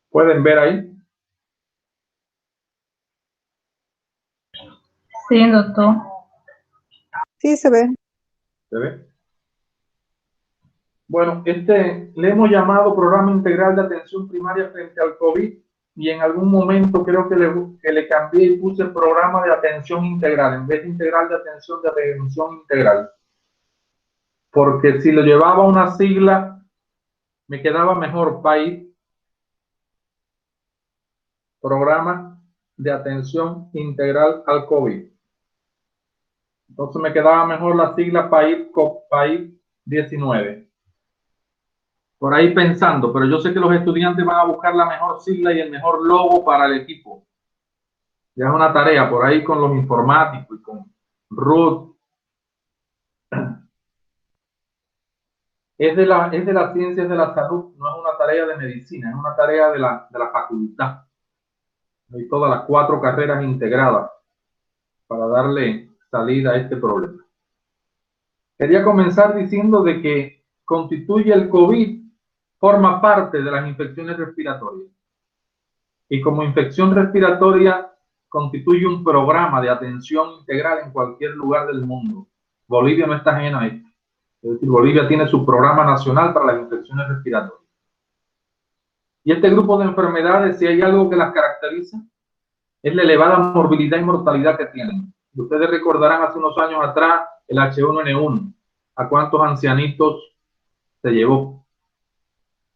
¿Pueden ver ahí? Sí, doctor. Sí, se ve. ¿Se ve? Bueno, le hemos llamado Programa Integral de Atención Primaria frente al COVID y en algún momento creo que le cambié y puse Programa de Atención Integral en vez de Integral de Atención de Atención Integral. Porque si lo llevaba una sigla, me quedaba mejor país, Programa de Atención Integral al COVID. Entonces me quedaba mejor la sigla país 19. Por ahí pensando, pero yo sé que los estudiantes van a buscar la mejor sigla y el mejor logo para el equipo. Ya es una tarea por ahí con los informáticos y con Ruth. Es de las ciencias de la salud, no es una tarea de medicina, es una tarea de la facultad. Hay todas las 4 carreras integradas para darle salida a este problema. Quería comenzar diciendo de que constituye el COVID, forma parte de las infecciones respiratorias. Y como infección respiratoria constituye un programa de atención integral en cualquier lugar del mundo. Bolivia no está ajena a esto. Es decir, Bolivia tiene su programa nacional para las infecciones respiratorias. Y este grupo de enfermedades, si hay algo que las caracteriza, es la elevada morbilidad y mortalidad que tienen. Ustedes recordarán hace unos años atrás el H1N1, a cuántos ancianitos se llevó.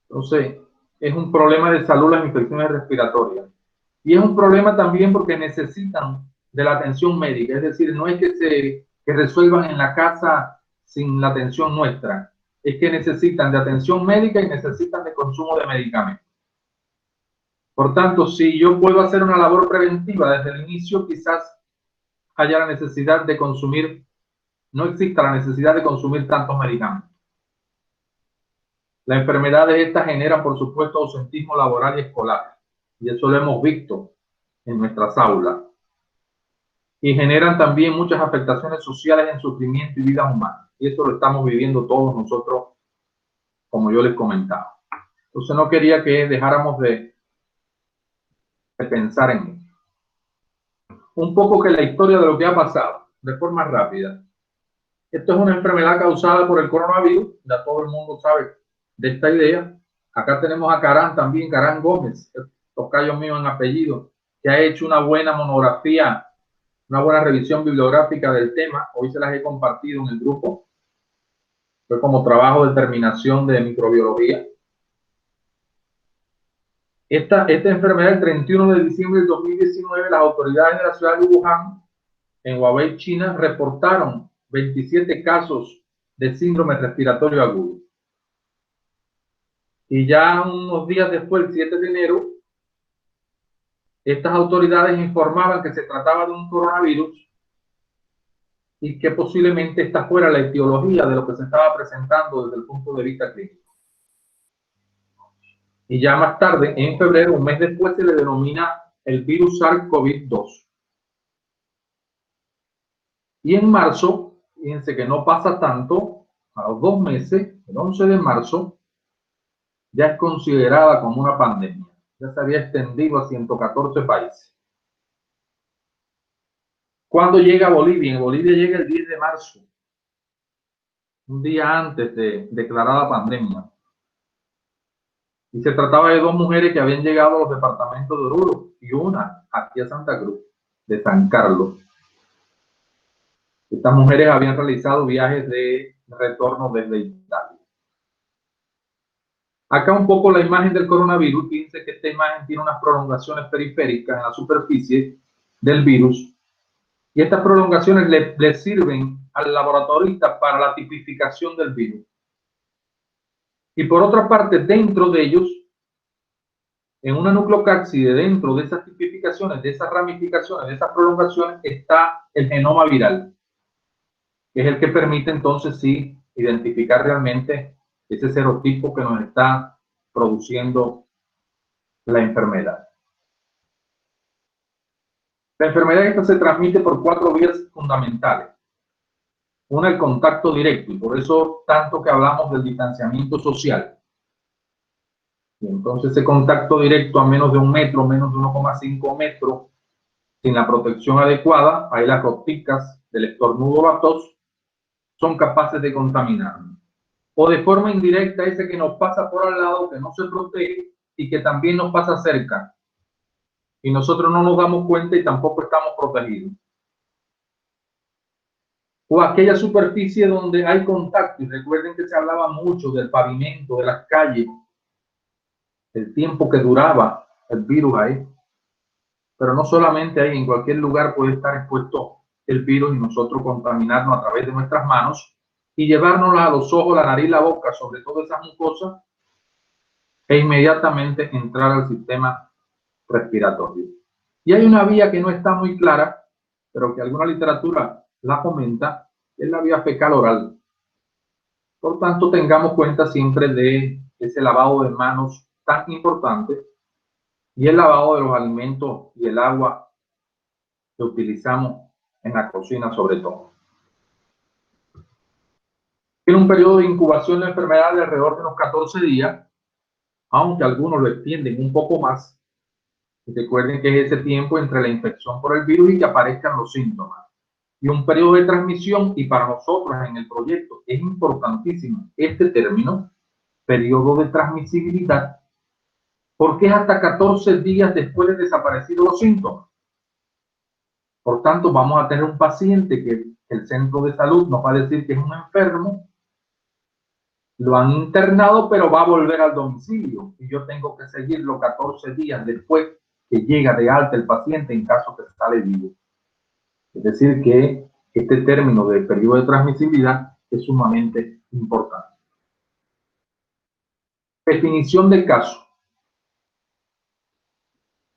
Entonces, es un problema de salud las infecciones respiratorias. Y es un problema también porque necesitan de la atención médica, es decir, no es que resuelvan en la casa sin la atención nuestra, es que necesitan de atención médica y necesitan de consumo de medicamentos. Por tanto, si yo puedo hacer una labor preventiva desde el inicio, quizás haya la necesidad de consumir, no exista la necesidad de consumir tantos medicamentos. Las enfermedades estas generan, por supuesto, ausentismo laboral y escolar, y eso lo hemos visto en nuestras aulas. Y generan también muchas afectaciones sociales en sufrimiento y vida humana. Y eso lo estamos viviendo todos nosotros, como yo les comentaba. Entonces no quería que dejáramos de pensar en esto. Un poco que la historia de lo que ha pasado, de forma rápida. Esto es una enfermedad causada por el coronavirus, ya todo el mundo sabe de esta idea. Acá tenemos a Carán también, Carán Gómez, tocayo mío en apellido, que ha hecho una buena monografía, una buena revisión bibliográfica del tema. Hoy se las he compartido en el grupo. Fue como trabajo de terminación de microbiología. Esta enfermedad, el 31 de diciembre del 2019, las autoridades de la ciudad de Wuhan, en Hubei, China, reportaron 27 casos de síndrome respiratorio agudo. Y ya unos días después, el 7 de enero, estas autoridades informaban que se trataba de un coronavirus y que posiblemente esta fuera la etiología de lo que se estaba presentando desde el punto de vista clínico. Y ya más tarde, en febrero, un mes después, se le denomina el virus SARS-CoV-2. Y en marzo, fíjense que no pasa tanto, a los 2 meses, el 11 de marzo, ya es considerada como una pandemia. Ya se había extendido a 114 países. ¿Cuándo llega a Bolivia? En Bolivia llega el 10 de marzo, un día antes de declarada pandemia. Y se trataba de 2 mujeres que habían llegado a los departamentos de Oruro y una aquí a Santa Cruz, de San Carlos. Estas mujeres habían realizado viajes de retorno desde Italia. Acá un poco la imagen del coronavirus. Fíjense que esta imagen tiene unas prolongaciones periféricas en la superficie del virus. Y estas prolongaciones le sirven al laboratorista para la tipificación del virus. Y por otra parte, dentro de ellos, en una nucleocápside, dentro de esas tipificaciones, de esas ramificaciones, de esas prolongaciones, está el genoma viral, que es el que permite entonces sí identificar realmente ese serotipo que nos está produciendo la enfermedad. La enfermedad esta se transmite por 4 vías fundamentales. Una, el contacto directo, y por eso tanto que hablamos del distanciamiento social. Y entonces ese contacto directo a menos de 1 metro, menos de 1,5 metros, sin la protección adecuada, ahí las goticas del estornudo o la tos son capaces de contaminarnos. O de forma indirecta, ese que nos pasa por al lado, que no se protege y que también nos pasa cerca. Y nosotros no nos damos cuenta y tampoco estamos protegidos. O aquella superficie donde hay contacto, y recuerden que se hablaba mucho del pavimento, de las calles, el tiempo que duraba el virus ahí. Pero no solamente ahí, en cualquier lugar puede estar expuesto el virus y nosotros contaminarnos a través de nuestras manos y llevárnoslo a los ojos, la nariz, la boca, sobre todo esas mucosas, e inmediatamente entrar al sistema respiratorio. Y hay una vía que no está muy clara, pero que alguna literatura la comenta, es la vía fecal oral. Por tanto, tengamos cuenta siempre de ese lavado de manos tan importante y el lavado de los alimentos y el agua que utilizamos en la cocina sobre todo. Tiene un periodo de incubación de la enfermedad de alrededor de unos 14 días, aunque algunos lo extienden un poco más. Y recuerden que es ese tiempo entre la infección por el virus y que aparezcan los síntomas. Y un periodo de transmisión, y para nosotros en el proyecto es importantísimo este término, periodo de transmisibilidad, porque es hasta 14 días después de desaparecidos los síntomas. Por tanto, vamos a tener un paciente que el centro de salud nos va a decir que es un enfermo, lo han internado, pero va a volver al domicilio y yo tengo que seguirlo 14 días después que llega de alta el paciente en caso que sale vivo. Es decir, que este término de periodo de transmisibilidad es sumamente importante. Definición del caso.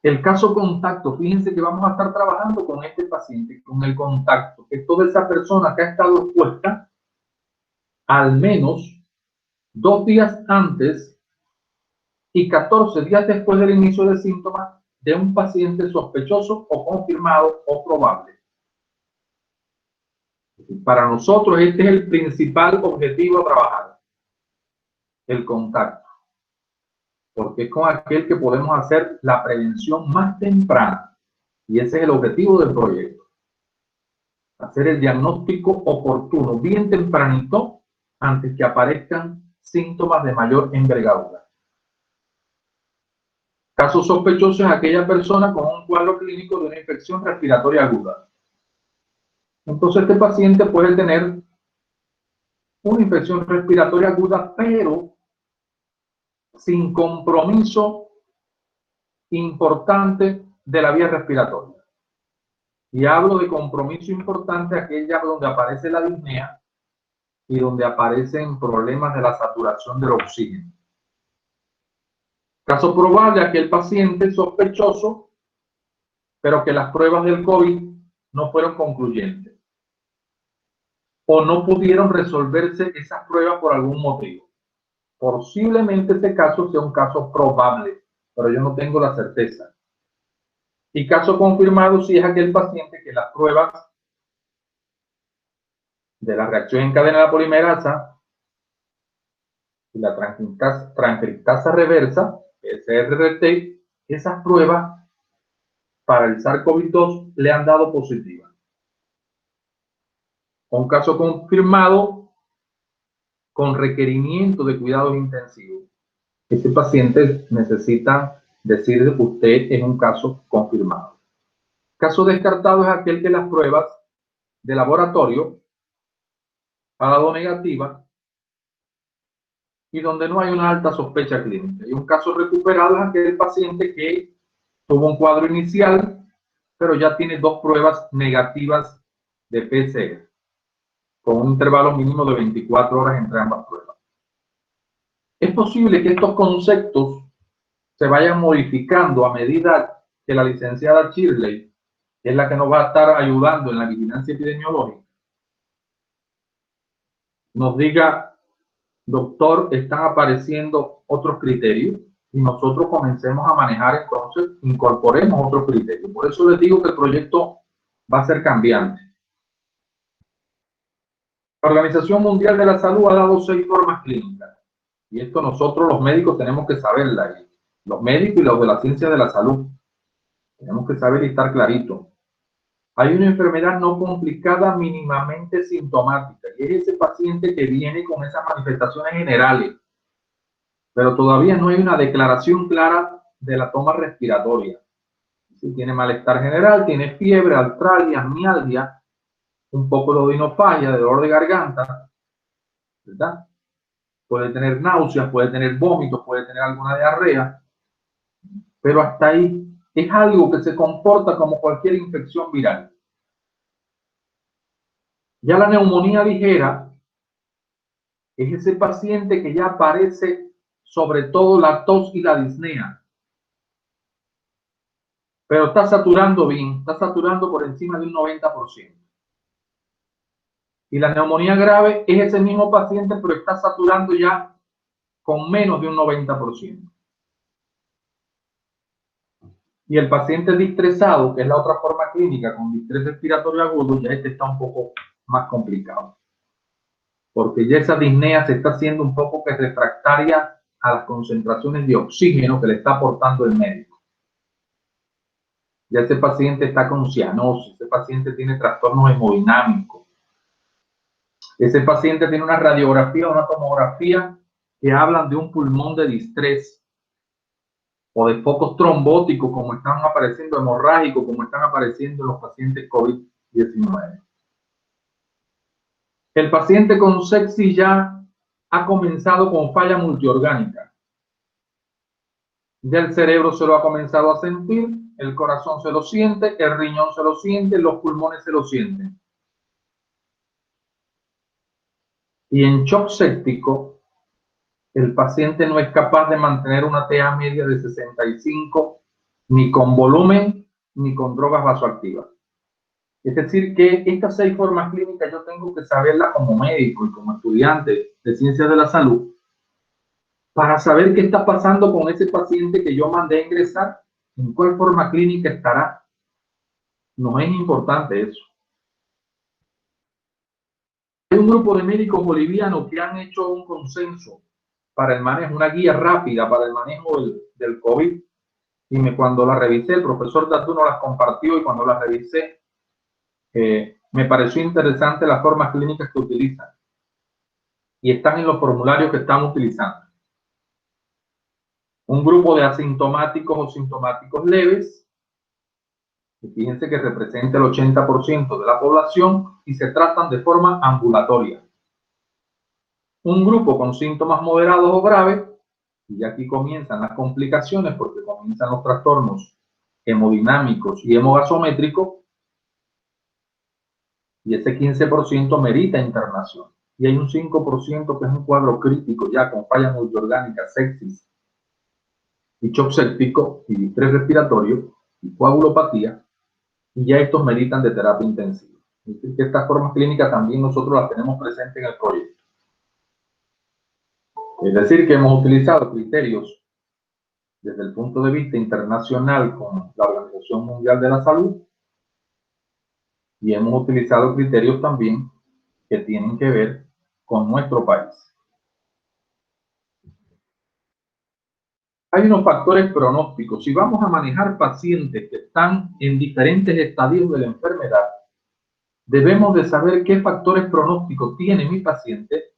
El caso contacto, fíjense que vamos a estar trabajando con este paciente, con el contacto, que es toda esa persona que ha estado expuesta al menos 2 días antes y 14 días después del inicio de síntomas de un paciente sospechoso o confirmado o probable. Para nosotros este es el principal objetivo a trabajar, el contacto, porque es con aquel que podemos hacer la prevención más temprana y ese es el objetivo del proyecto. Hacer el diagnóstico oportuno, bien tempranito, antes que aparezcan síntomas de mayor envergadura. Caso sospechoso es aquella persona con un cuadro clínico de una infección respiratoria aguda. Entonces este paciente puede tener una infección respiratoria aguda, pero sin compromiso importante de la vía respiratoria. Y hablo de compromiso importante aquella donde aparece la disnea y donde aparecen problemas de la saturación del oxígeno. Caso probable, aquel paciente sospechoso, pero que las pruebas del COVID no fueron concluyentes. O no pudieron resolverse esas pruebas por algún motivo. Posiblemente este caso sea un caso probable, pero yo no tengo la certeza. Y caso confirmado si es aquel paciente que las pruebas de la reacción en cadena de la polimerasa y la transcriptasa reversa, SRRT, esas pruebas para el SARS-CoV-2 le han dado positiva. Un caso confirmado con requerimiento de cuidados intensivos. Este paciente necesita decir que usted es un caso confirmado. Caso descartado es aquel que las pruebas de laboratorio ha dado negativa y donde no hay una alta sospecha clínica. Y un caso recuperado es aquel paciente que tuvo un cuadro inicial, pero ya tiene 2 pruebas negativas de PCR, con un intervalo mínimo de 24 horas entre ambas pruebas. Es posible que estos conceptos se vayan modificando a medida que la licenciada Shirley, que es la que nos va a estar ayudando en la vigilancia epidemiológica, nos diga, doctor, están apareciendo otros criterios y nosotros comencemos a manejar, entonces incorporemos otros criterios. Por eso les digo que el proyecto va a ser cambiante. La Organización Mundial de la Salud ha dado 6 formas clínicas Y esto nosotros los médicos tenemos que saberla. Los médicos y los de la ciencia de la salud. Tenemos que saber y estar clarito. Hay una enfermedad no complicada mínimamente sintomática. Y es ese paciente que viene con esas manifestaciones generales. Pero todavía no hay una declaración clara de la toma respiratoria. Si tiene malestar general, tiene fiebre, artralgia, mialgia, un poco de odinofagia, de dolor de garganta, ¿verdad? Puede tener náuseas, puede tener vómitos, puede tener alguna diarrea, pero hasta ahí es algo que se comporta como cualquier infección viral. Ya la neumonía ligera es ese paciente que ya aparece sobre todo la tos y la disnea, pero está saturando bien, está saturando por encima de un 90%. Y la neumonía grave es ese mismo paciente, pero está saturando ya con menos de un 90%. Y el paciente distresado, que es la otra forma clínica con distrés respiratorio agudo, ya este está un poco más complicado. Porque ya esa disnea se está haciendo un poco que refractaria a las concentraciones de oxígeno que le está aportando el médico. Ya ese paciente está con cianosis, ese paciente tiene trastornos hemodinámicos. Ese paciente tiene una radiografía o una tomografía que hablan de un pulmón de distrés o de focos trombóticos como están apareciendo, hemorrágicos como están apareciendo en los pacientes COVID-19. El paciente con sepsis ya ha comenzado con falla multiorgánica. Ya el cerebro se lo ha comenzado a sentir, el corazón se lo siente, el riñón se lo siente, los pulmones se lo sienten. Y en shock séptico, el paciente no es capaz de mantener una TA media de 65 ni con volumen ni con drogas vasoactivas. Es decir, que estas 6 formas clínicas yo tengo que saberlas como médico y como estudiante de ciencias de la salud para saber qué está pasando con ese paciente que yo mandé a ingresar, en cuál forma clínica estará. No es importante eso. Hay un grupo de médicos bolivianos que han hecho un consenso para el manejo, una guía rápida para el manejo del COVID. Y cuando la revisé, el profesor Datuno las compartió y cuando las revisé, me pareció interesante las formas clínicas que utilizan. Y están en los formularios que estamos utilizando. Un grupo de asintomáticos o sintomáticos leves, y fíjense que representa el 80% de la población y se tratan de forma ambulatoria. Un grupo con síntomas moderados o graves, y aquí comienzan las complicaciones porque comienzan los trastornos hemodinámicos y hemogasométricos, y ese 15% merita internación. Y hay un 5% que es un cuadro crítico ya con falla multiorgánica, sepsis, y shock séptico, y distrés respiratorio, y coagulopatía, y ya estos meritan de terapia intensiva. Es decir, que estas formas clínicas también nosotros las tenemos presentes en el proyecto. Es decir, que hemos utilizado criterios desde el punto de vista internacional con la Organización Mundial de la Salud y hemos utilizado criterios también que tienen que ver con nuestro país. Hay unos factores pronósticos. Si vamos a manejar pacientes que están en diferentes estadios de la enfermedad, debemos de saber qué factores pronósticos tiene mi paciente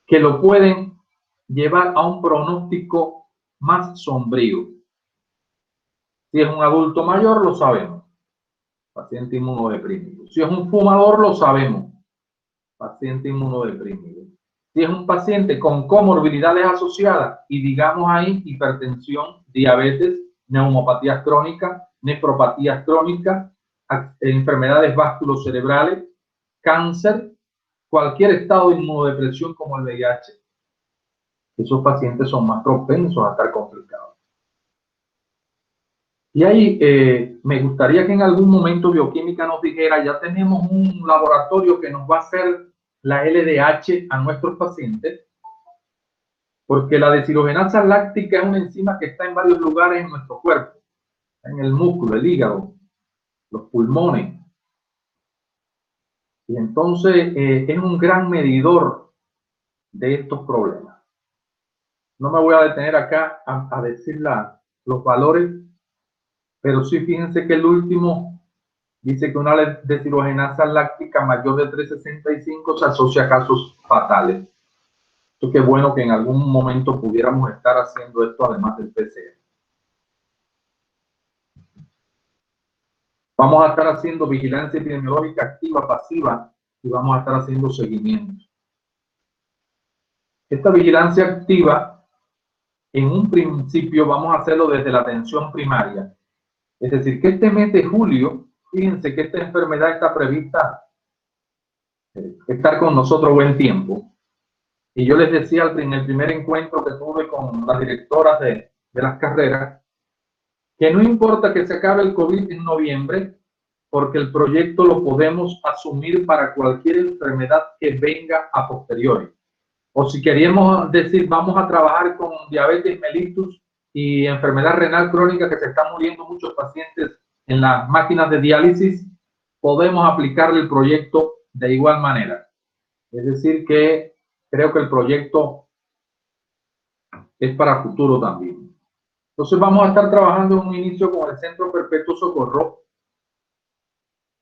que lo pueden llevar a un pronóstico más sombrío. Si es un adulto mayor, lo sabemos, paciente inmunodeprimido. Si es un fumador, lo sabemos, paciente inmunodeprimido. Si es un paciente con comorbilidades asociadas y digamos ahí hipertensión, diabetes, neumopatías crónicas, nefropatías crónicas, enfermedades vasculocerebrales, cáncer, cualquier estado de inmunodepresión como el VIH. Esos pacientes son más propensos a estar complicados. Y ahí me gustaría que en algún momento Bioquímica nos dijera, ya tenemos un laboratorio que nos va a hacer la LDH a nuestros pacientes, porque la deshidrogenasa láctica es una enzima que está en varios lugares en nuestro cuerpo, en el músculo, el hígado, los pulmones. Y entonces es un gran medidor de estos problemas. No me voy a detener acá a decir los valores, pero sí fíjense que el último dice que una deshidrogenasa láctica mayor de 365 se asocia a casos fatales. Esto qué bueno que en algún momento pudiéramos estar haciendo esto además del PCR. Vamos a estar haciendo vigilancia epidemiológica activa, pasiva, y vamos a estar haciendo seguimiento. Esta vigilancia activa, en un principio vamos a hacerlo desde la atención primaria. Es decir, que este mes de julio, fíjense que esta enfermedad está prevista estar con nosotros buen tiempo. Y yo les decía en el primer encuentro que tuve con las directoras de las carreras, que no importa que se acabe el COVID en noviembre, porque el proyecto lo podemos asumir para cualquier enfermedad que venga a posteriori. O si queríamos decir, vamos a trabajar con diabetes mellitus y enfermedad renal crónica, que se están muriendo muchos pacientes en las máquinas de diálisis, podemos aplicarle el proyecto de igual manera. Es decir, que creo que el proyecto es para futuro también. Entonces vamos a estar trabajando en un inicio con el Centro Perpetuo Socorro,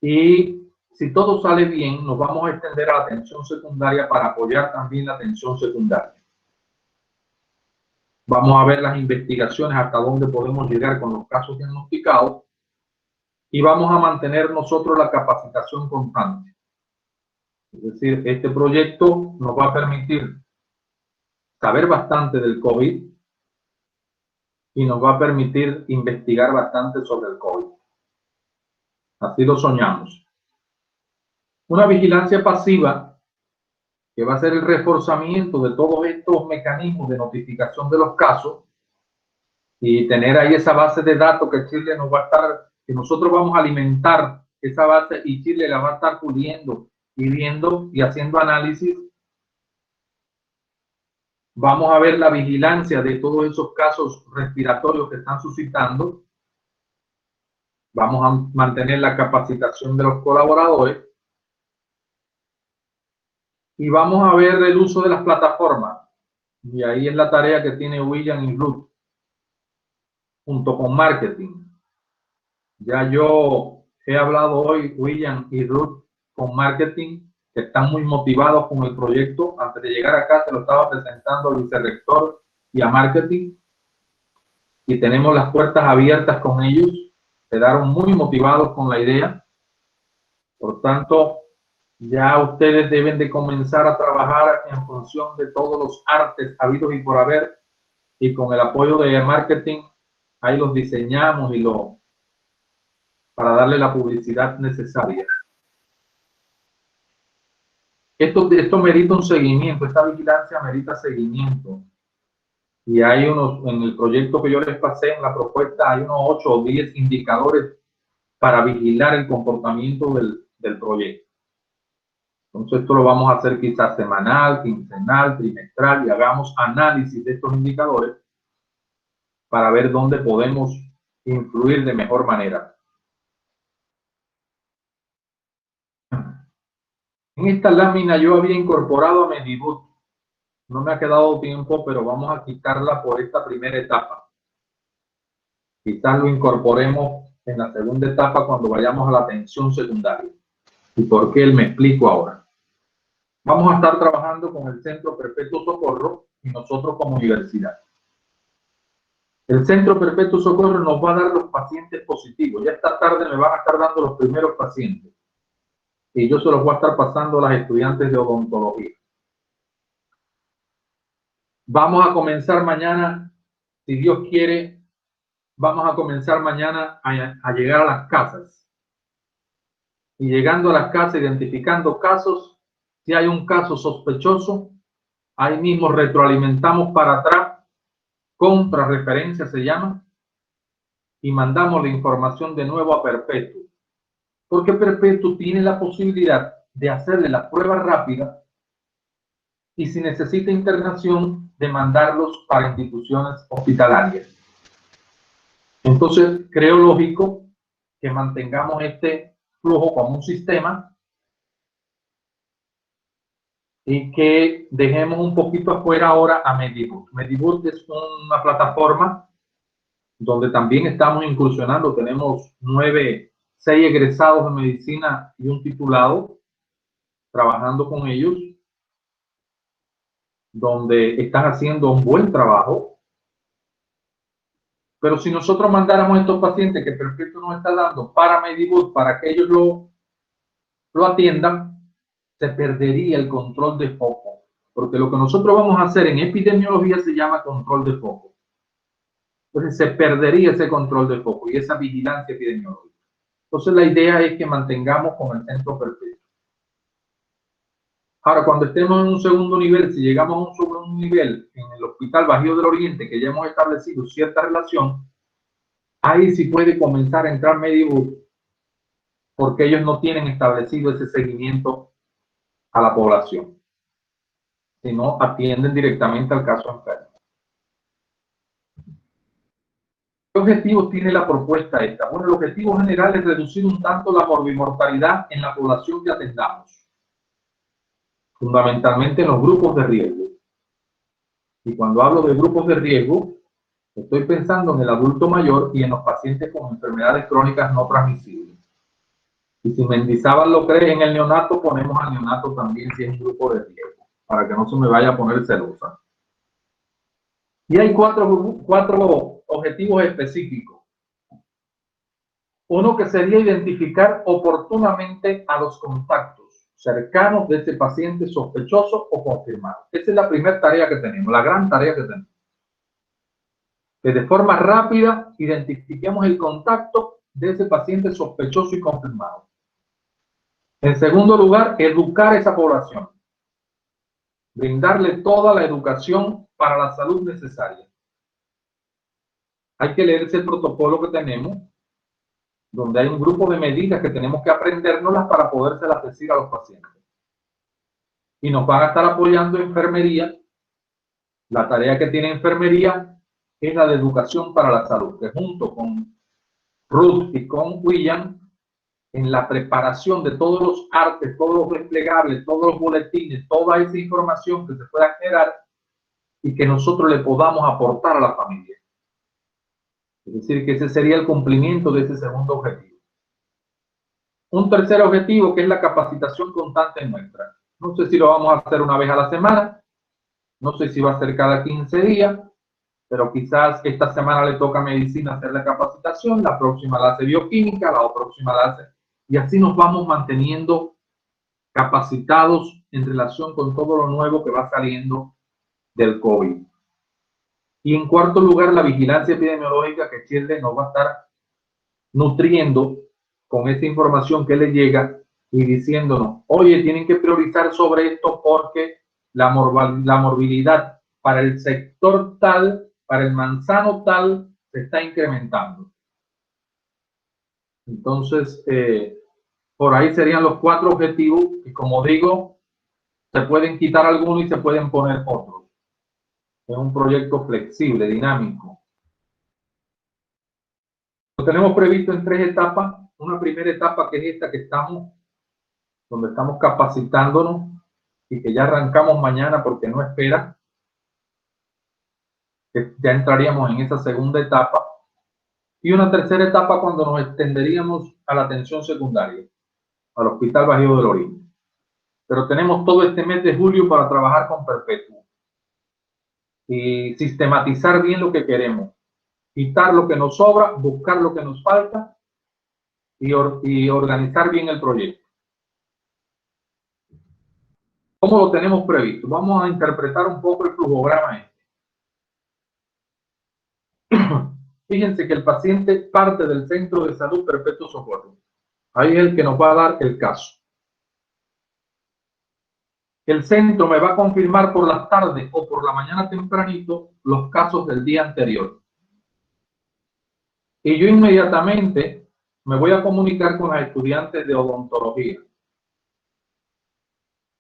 y si todo sale bien, nos vamos a extender a la atención secundaria para apoyar también la atención secundaria. Vamos a ver las investigaciones, hasta dónde podemos llegar con los casos diagnosticados, y vamos a mantener nosotros la capacitación constante. Es decir, este proyecto nos va a permitir saber bastante del COVID y nos va a permitir investigar bastante sobre el COVID. Así lo soñamos. Una vigilancia pasiva, que va a ser el reforzamiento de todos estos mecanismos de notificación de los casos, y tener ahí esa base de datos que Chile nos va a estar, que nosotros vamos a alimentar esa base, y Chile la va a estar puliendo y viendo y haciendo análisis. Vamos a ver la vigilancia de todos esos casos respiratorios que están suscitando. Vamos a mantener la capacitación de los colaboradores. Y vamos a ver el uso de las plataformas. Y ahí es la tarea que tiene William y Ruth, junto con marketing. Ya yo he hablado hoy, William y Ruth, con marketing, que están muy motivados con el proyecto. Antes de llegar acá se lo estaba presentando al vicerrector y a marketing, y tenemos las puertas abiertas con ellos. Quedaron muy motivados con la idea. Por tanto, ya ustedes deben de comenzar a trabajar en función de todos los artes habidos y por haber, y con el apoyo de marketing, ahí los diseñamos para darle la publicidad necesaria. Esto merita un seguimiento, esta vigilancia merita seguimiento. Y hay en el proyecto que yo les pasé, en la propuesta, hay unos 8 o 10 indicadores para vigilar el comportamiento del proyecto. Entonces esto lo vamos a hacer quizás semanal, quincenal, trimestral, y hagamos análisis de estos indicadores para ver dónde podemos influir de mejor manera. En esta lámina yo había incorporado a Medibut. No me ha quedado tiempo, pero vamos a quitarla por esta primera etapa. Quizás lo incorporemos en la segunda etapa cuando vayamos a la atención secundaria. ¿Y por qué? Me explico ahora. Vamos a estar trabajando con el Centro Perpetuo Socorro y nosotros como universidad. El Centro Perpetuo Socorro nos va a dar los pacientes positivos. Ya esta tarde me van a estar dando los primeros pacientes, y yo se los voy a estar pasando a las estudiantes de odontología. Vamos a comenzar mañana, si Dios quiere, vamos a comenzar mañana a llegar a las casas. Y llegando a las casas, identificando casos, si hay un caso sospechoso, ahí mismo retroalimentamos para atrás, contrarreferencia se llama, y mandamos la información de nuevo a Perpetuo. Porque Perpetuo tiene la posibilidad de hacerle la prueba rápida, y si necesita internación, de mandarlos para instituciones hospitalarias. Entonces, creo lógico que mantengamos este flujo como un sistema, y que dejemos un poquito afuera ahora a Medibus. Medibus es una plataforma donde también estamos incursionando. Tenemos 6 egresados de medicina y un titulado trabajando con ellos, donde están haciendo un buen trabajo. Pero si nosotros mandáramos a estos pacientes que Perpetuo nos está dando para Medibus, para que ellos lo atiendan, se perdería el control de foco. Porque lo que nosotros vamos a hacer en epidemiología se llama control de foco. Entonces se perdería ese control de foco y esa vigilancia epidemiológica. Entonces la idea es que mantengamos con el centro Perpetuo. Ahora, cuando estemos en un segundo nivel, si llegamos a un segundo nivel en el Hospital Bajío del Oriente, que ya hemos establecido cierta relación, ahí sí puede comenzar a entrar Medibus, porque ellos no tienen establecido ese seguimiento a la población, sino atienden directamente al caso enfermo. ¿Qué objetivos tiene la propuesta esta? Bueno, el objetivo general es reducir un tanto la morbimortalidad en la población que atendamos, fundamentalmente en los grupos de riesgo. Y cuando hablo de grupos de riesgo, estoy pensando en el adulto mayor y en los pacientes con enfermedades crónicas no transmisibles. Y si Mendizábal lo cree en el neonato, ponemos al neonato también si es un grupo de riesgo, para que no se me vaya a poner celosa. Y hay cuatro objetivos específicos. Uno que sería identificar oportunamente a los contactos cercanos de este paciente sospechoso o confirmado. Esa es la primera tarea que tenemos, la gran tarea que tenemos. Que de forma rápida identifiquemos el contacto de ese paciente sospechoso y confirmado. En segundo lugar, educar a esa población. Brindarle toda la educación para la salud necesaria. Hay que leer ese protocolo que tenemos, donde hay un grupo de medidas que tenemos que aprendérnoslas para podérselas decir a los pacientes. Y nos van a estar apoyando enfermería. La tarea que tiene enfermería es la de educación para la salud, que junto con Ruth y con William, en la preparación de todos los artes, todos los desplegables, todos los boletines, toda esa información que se pueda generar y que nosotros le podamos aportar a la familia. Es decir, que ese sería el cumplimiento de ese segundo objetivo. Un tercer objetivo que es la capacitación constante nuestra. No sé si lo vamos a hacer una vez a la semana, no sé si va a ser cada 15 días, pero quizás esta semana le toca a medicina hacer la capacitación, la próxima la hace bioquímica, la próxima la hace... Y así nos vamos manteniendo capacitados en relación con todo lo nuevo que va saliendo del COVID. Y en cuarto lugar, la vigilancia epidemiológica que Chile nos va a estar nutriendo con esta información que le llega y diciéndonos, oye, tienen que priorizar sobre esto porque la morbilidad para el sector tal, para el manzano tal, se está incrementando. Entonces, por ahí serían los 4 objetivos que, como digo, se pueden quitar algunos y se pueden poner otros. Es un proyecto flexible, dinámico. Lo tenemos previsto en 3 etapas. Una primera etapa que es esta que estamos, donde estamos capacitándonos y que ya arrancamos mañana porque no espera. Que ya entraríamos en esa segunda etapa. Y una tercera etapa cuando nos extenderíamos a la atención secundaria, al Hospital Bajío del Oriente. Pero tenemos todo este mes de julio para trabajar con Perpetuo y sistematizar bien lo que queremos, quitar lo que nos sobra, buscar lo que nos falta y organizar bien el proyecto. ¿Cómo lo tenemos previsto? Vamos a interpretar un poco el flujograma este. Fíjense que el paciente parte del Centro de Salud Perpetuo Socorro. Ahí es el que nos va a dar el caso. El centro me va a confirmar por las tardes o por la mañana tempranito los casos del día anterior. Y yo inmediatamente me voy a comunicar con los estudiantes de odontología.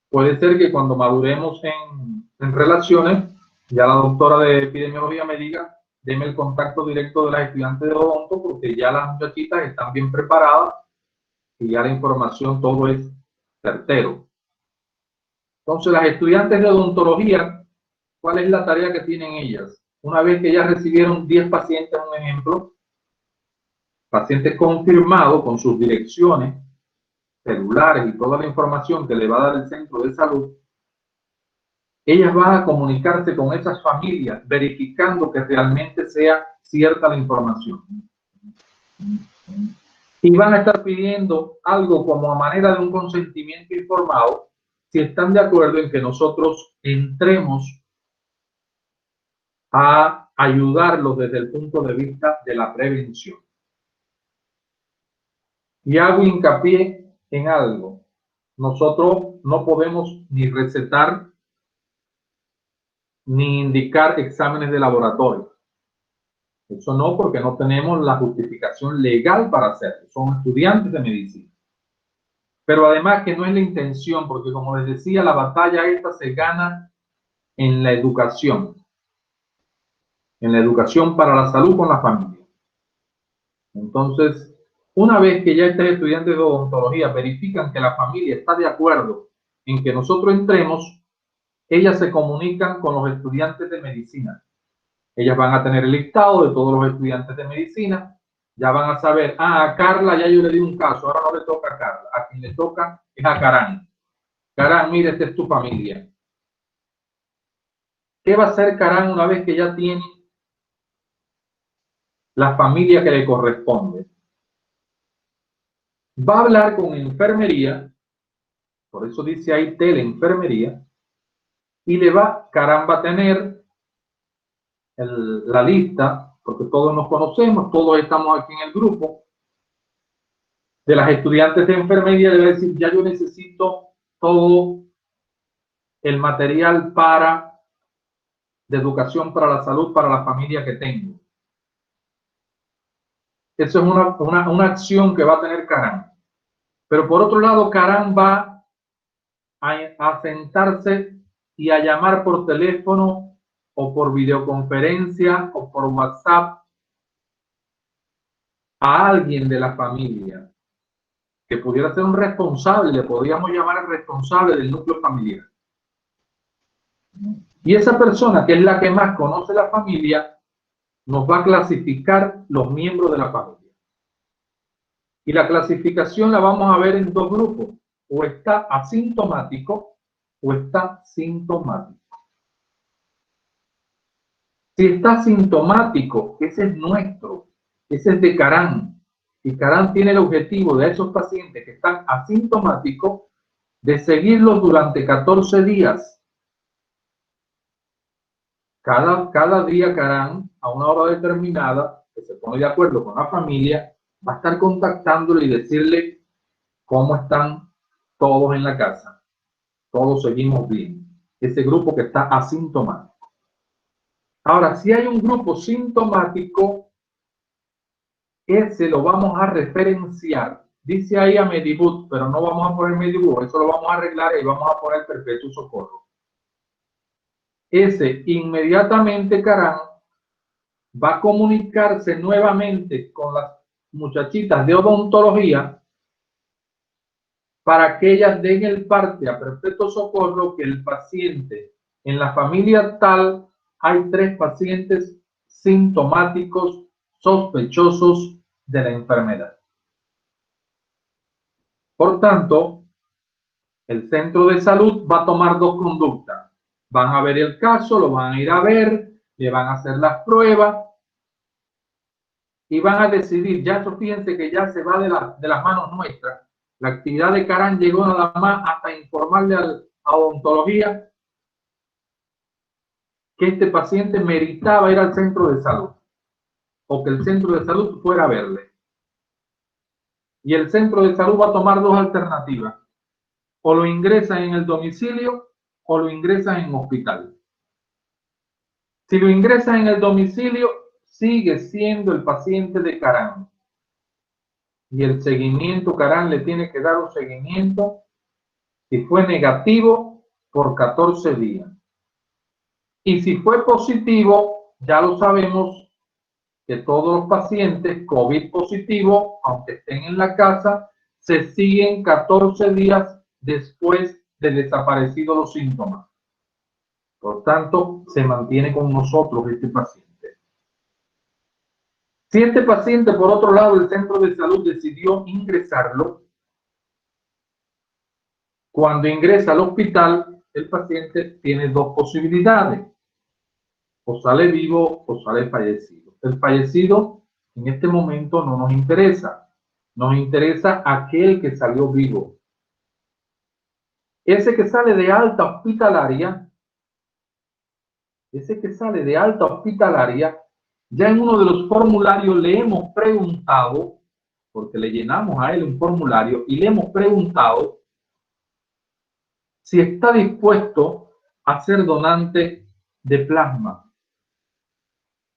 Puede ser que cuando maduremos en relaciones, ya la doctora de epidemiología me diga, deme el contacto directo de las estudiantes de odonto, porque ya las muchachitas están bien preparadas y ya la información todo es certero. Entonces, las estudiantes de odontología, ¿cuál es la tarea que tienen ellas? Una vez que ya recibieron 10 pacientes, un ejemplo, pacientes confirmados con sus direcciones, celulares y toda la información que le va a dar el centro de salud, ellas van a comunicarse con esas familias, verificando que realmente sea cierta la información. Y van a estar pidiendo algo como a manera de un consentimiento informado, si están de acuerdo en que nosotros entremos a ayudarlos desde el punto de vista de la prevención. Y hago hincapié en algo. Nosotros no podemos ni recetar ni indicar exámenes de laboratorio. Eso no, porque no tenemos la justificación legal para hacerlo. Son estudiantes de medicina. Pero además que no es la intención, porque como les decía, la batalla esta se gana en la educación. En la educación para la salud con la familia. Entonces, una vez que ya estos estudiantes de odontología verifican que la familia está de acuerdo en que nosotros entremos, ellas se comunican con los estudiantes de medicina. Ellas van a tener el listado de todos los estudiantes de medicina, ya van a saber, a Carla ya yo le di un caso, ahora no le toca a Carla, a quien le toca es a Karán. Karán, mire, esta es tu familia. ¿Qué va a hacer Karán una vez que ya tiene la familia que le corresponde? Va a hablar con enfermería, por eso dice ahí teleenfermería, y Karán va a tener la lista, porque todos nos conocemos, todos estamos aquí en el grupo, de las estudiantes de enfermería. Debe decir, ya yo necesito todo el material de educación para la salud, para la familia que tengo. Eso es una acción que va a tener Karán. Pero por otro lado, Karán va a sentarse y a llamar por teléfono o por videoconferencia o por WhatsApp a alguien de la familia que pudiera ser un responsable, le podríamos llamar el responsable del núcleo familiar. Y esa persona, que es la que más conoce la familia, nos va a clasificar los miembros de la familia. Y la clasificación la vamos a ver en dos grupos. O está asintomático o está sintomático. Si está sintomático, ese es nuestro, ese es de Karán. Y Karán tiene el objetivo de esos pacientes que están asintomáticos de seguirlos durante 14 días. Cada día Karán, a una hora determinada, que se pone de acuerdo con la familia, va a estar contactándole y decirle cómo están todos en la casa. Todos seguimos bien. Ese grupo que está asintomático. Ahora, si hay un grupo sintomático, ese lo vamos a referenciar. Dice ahí a Medibut, pero no vamos a poner Medibut, eso lo vamos a arreglar y vamos a poner Perpetuo Socorro. Ese inmediatamente Karán va a comunicarse nuevamente con las muchachitas de odontología para que ellas den el parte a Perpetuo Socorro que el paciente en la familia tal hay 3 pacientes sintomáticos sospechosos de la enfermedad. Por tanto, el centro de salud va a tomar 2 conductas. Van a ver el caso, lo van a ir a ver, le van a hacer las pruebas y van a decidir. Ya eso, fíjense que ya se va de las manos nuestras. La actividad de Karán llegó nada más hasta informarle a odontología que este paciente meritaba ir al centro de salud o que el centro de salud fuera a verle. Y el centro de salud va a tomar 2 alternativas. O lo ingresan en el domicilio o lo ingresan en hospital. Si lo ingresan en el domicilio, sigue siendo el paciente de Karán. Y el seguimiento, Karán le tiene que dar un seguimiento, si fue negativo, por 14 días. Y si fue positivo, ya lo sabemos que todos los pacientes COVID positivo, aunque estén en la casa, se siguen 14 días después desaparecido los síntomas. Por tanto, se mantiene con nosotros este paciente. Si este paciente, por otro lado, el centro de salud decidió ingresarlo, cuando ingresa al hospital, el paciente tiene dos posibilidades. O sale vivo o sale fallecido. El fallecido en este momento no nos interesa. Nos interesa aquel que salió vivo. Ese que sale de alta hospitalaria, ya en uno de los formularios le hemos preguntado, porque le llenamos a él un formulario y le hemos preguntado si está dispuesto a ser donante de plasma.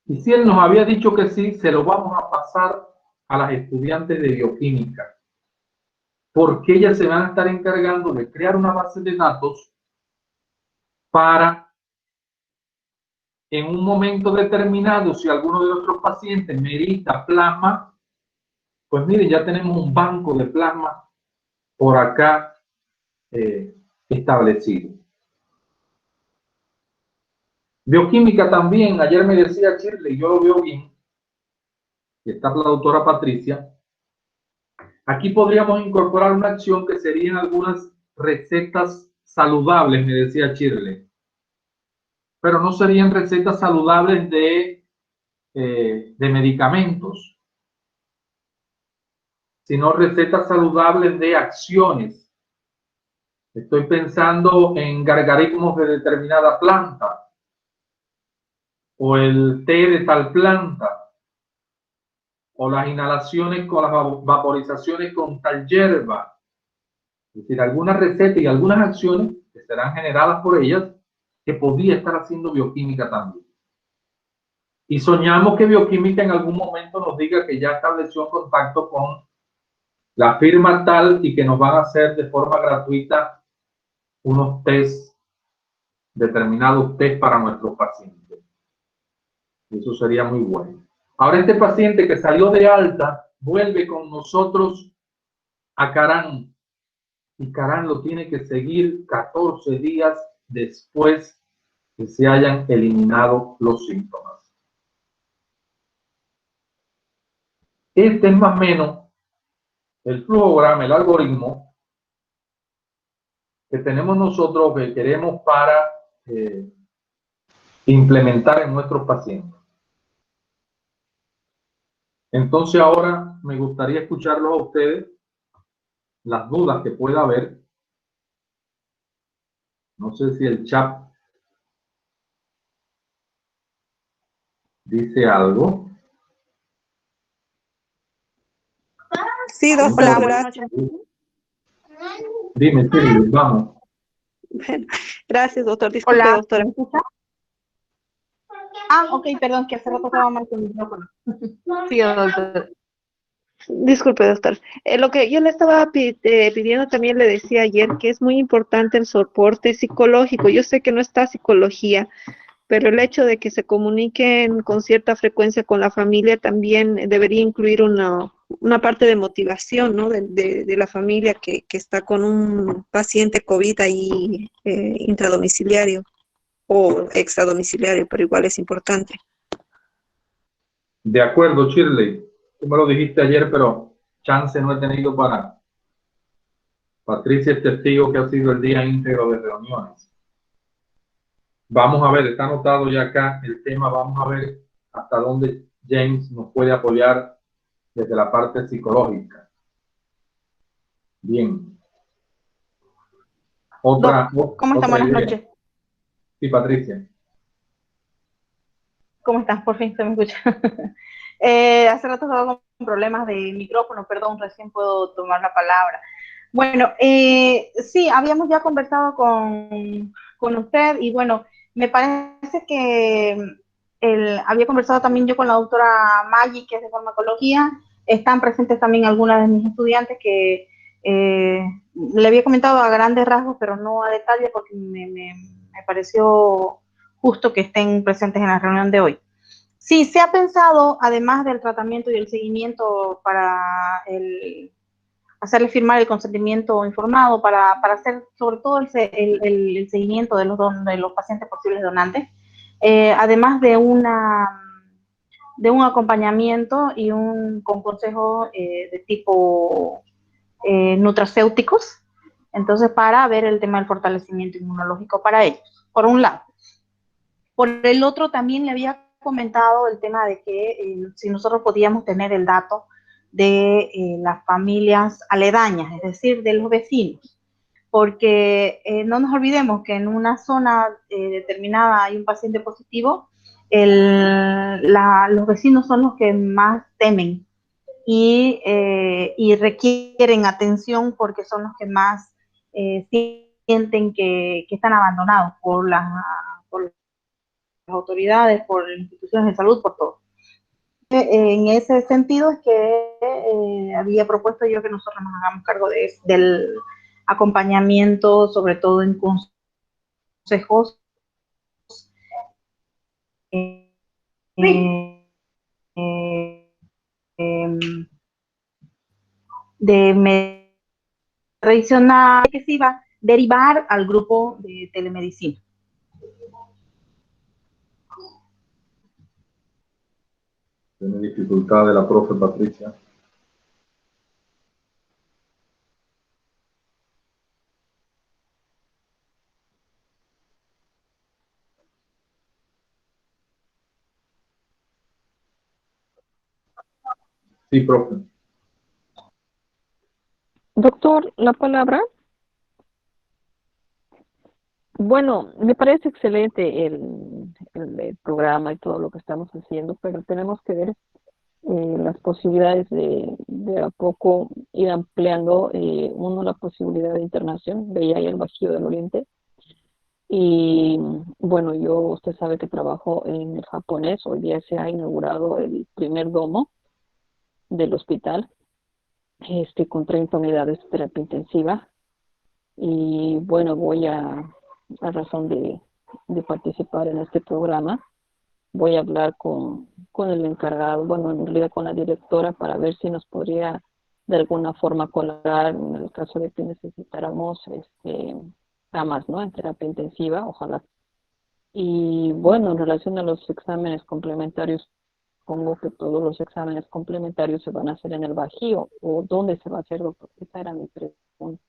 Y si él nos había dicho que sí, se lo vamos a pasar a las estudiantes de bioquímica, porque ellas se van a estar encargando de crear una base de datos para, en un momento determinado, si alguno de nuestros pacientes merita plasma, pues miren, ya tenemos un banco de plasma por acá establecido. Bioquímica también, ayer me decía Shirley, yo lo veo bien, y está la doctora Patricia. Aquí podríamos incorporar una acción que serían algunas recetas saludables, me decía Shirley. Pero no serían recetas saludables de medicamentos, sino recetas saludables de acciones. Estoy pensando en gargarismos de determinada planta, o el té de tal planta, o las inhalaciones con las vaporizaciones con tal hierba. Es decir, algunas recetas y algunas acciones que serán generadas por ellas que podría estar haciendo bioquímica también. Y soñamos que bioquímica en algún momento nos diga que ya estableció contacto con la firma tal y que nos van a hacer de forma gratuita unos test, determinados test para nuestros pacientes. Eso sería muy bueno. Ahora este paciente que salió de alta vuelve con nosotros a Carán. Y Carán lo tiene que seguir 14 días después que se hayan eliminado los síntomas. Este es más o menos el flujograma, el algoritmo que tenemos nosotros, que queremos para implementar en nuestros pacientes. Entonces ahora me gustaría escucharlos a ustedes, las dudas que pueda haber. No sé si el chat dice algo. Sí, doctor. Hola, buenas noches. Dime, Shirley, vamos. Bueno, gracias, doctor. Disculpe, Hola, doctora. ¿me escucha? Ah, ok, perdón, que hace rato estaba mal con el micrófono. Sí, doctor. Disculpe, doctor. Lo que yo le estaba pidiendo también, le decía ayer, que es muy importante el soporte psicológico. Yo sé que no está psicología, pero el hecho de que se comuniquen con cierta frecuencia con la familia también debería incluir una parte de motivación, ¿no? De la familia que está con un paciente COVID ahí intradomiciliario o extradomiciliario, pero igual es importante. De acuerdo, Shirley. Tú me lo dijiste ayer, pero chance no he tenido para. Patricia es testigo que ha sido el día íntegro de reuniones. Vamos a ver, está anotado ya acá el tema. Vamos a ver hasta dónde James nos puede apoyar desde la parte psicológica. Bien. ¿Cómo están? Buenas noches. Sí, Patricia. ¿Cómo estás? Por fin se me escucha. Hace rato estaba con problemas de micrófono, perdón, recién puedo tomar la palabra. Bueno, sí, habíamos ya conversado con usted y bueno, me parece que había conversado también yo con la doctora Maggi, que es de farmacología. Están presentes también algunas de mis estudiantes que le había comentado a grandes rasgos, pero no a detalle porque me pareció justo que estén presentes en la reunión de hoy. Sí, se ha pensado, además del tratamiento y el seguimiento para hacerle firmar el consentimiento informado para hacer sobre todo el seguimiento de los pacientes posibles donantes, además de un acompañamiento y con consejos de tipo nutracéuticos, entonces para ver el tema del fortalecimiento inmunológico para ellos, por un lado. Por el otro también le había comentado el tema de que si nosotros podíamos tener el dato de las familias aledañas, es decir, de los vecinos, porque no nos olvidemos que en una zona determinada hay un paciente positivo, los vecinos son los que más temen y requieren atención porque son los que más sienten que están abandonados por las autoridades, por las instituciones de salud, por todo. En ese sentido es que había propuesto yo que nosotros nos hagamos cargo del acompañamiento, sobre todo en consejos de medicina tradicional que se iba a derivar al grupo de telemedicina. Tiene dificultad de la profe Patricia. Sí, profe. Doctor, la palabra. Bueno, me parece excelente el programa y todo lo que estamos haciendo, pero tenemos que ver las posibilidades de a poco ir ampliando, uno, la posibilidad de internación, veía ahí el Bajío del Oriente. Y bueno, usted sabe que trabajo en el japonés, hoy día se ha inaugurado el primer domo del hospital, con 30 unidades de terapia intensiva. Y bueno, voy a razón de participar en este programa, voy a hablar con el encargado, bueno, en realidad con la directora, para ver si nos podría de alguna forma colaborar en el caso de que necesitáramos camas, ¿no?, en terapia intensiva, ojalá. Y bueno, en relación a los exámenes complementarios, supongo que todos los exámenes complementarios se van a hacer en el Bajío, o ¿dónde se va a hacer, doctor? Esa era mi pregunta.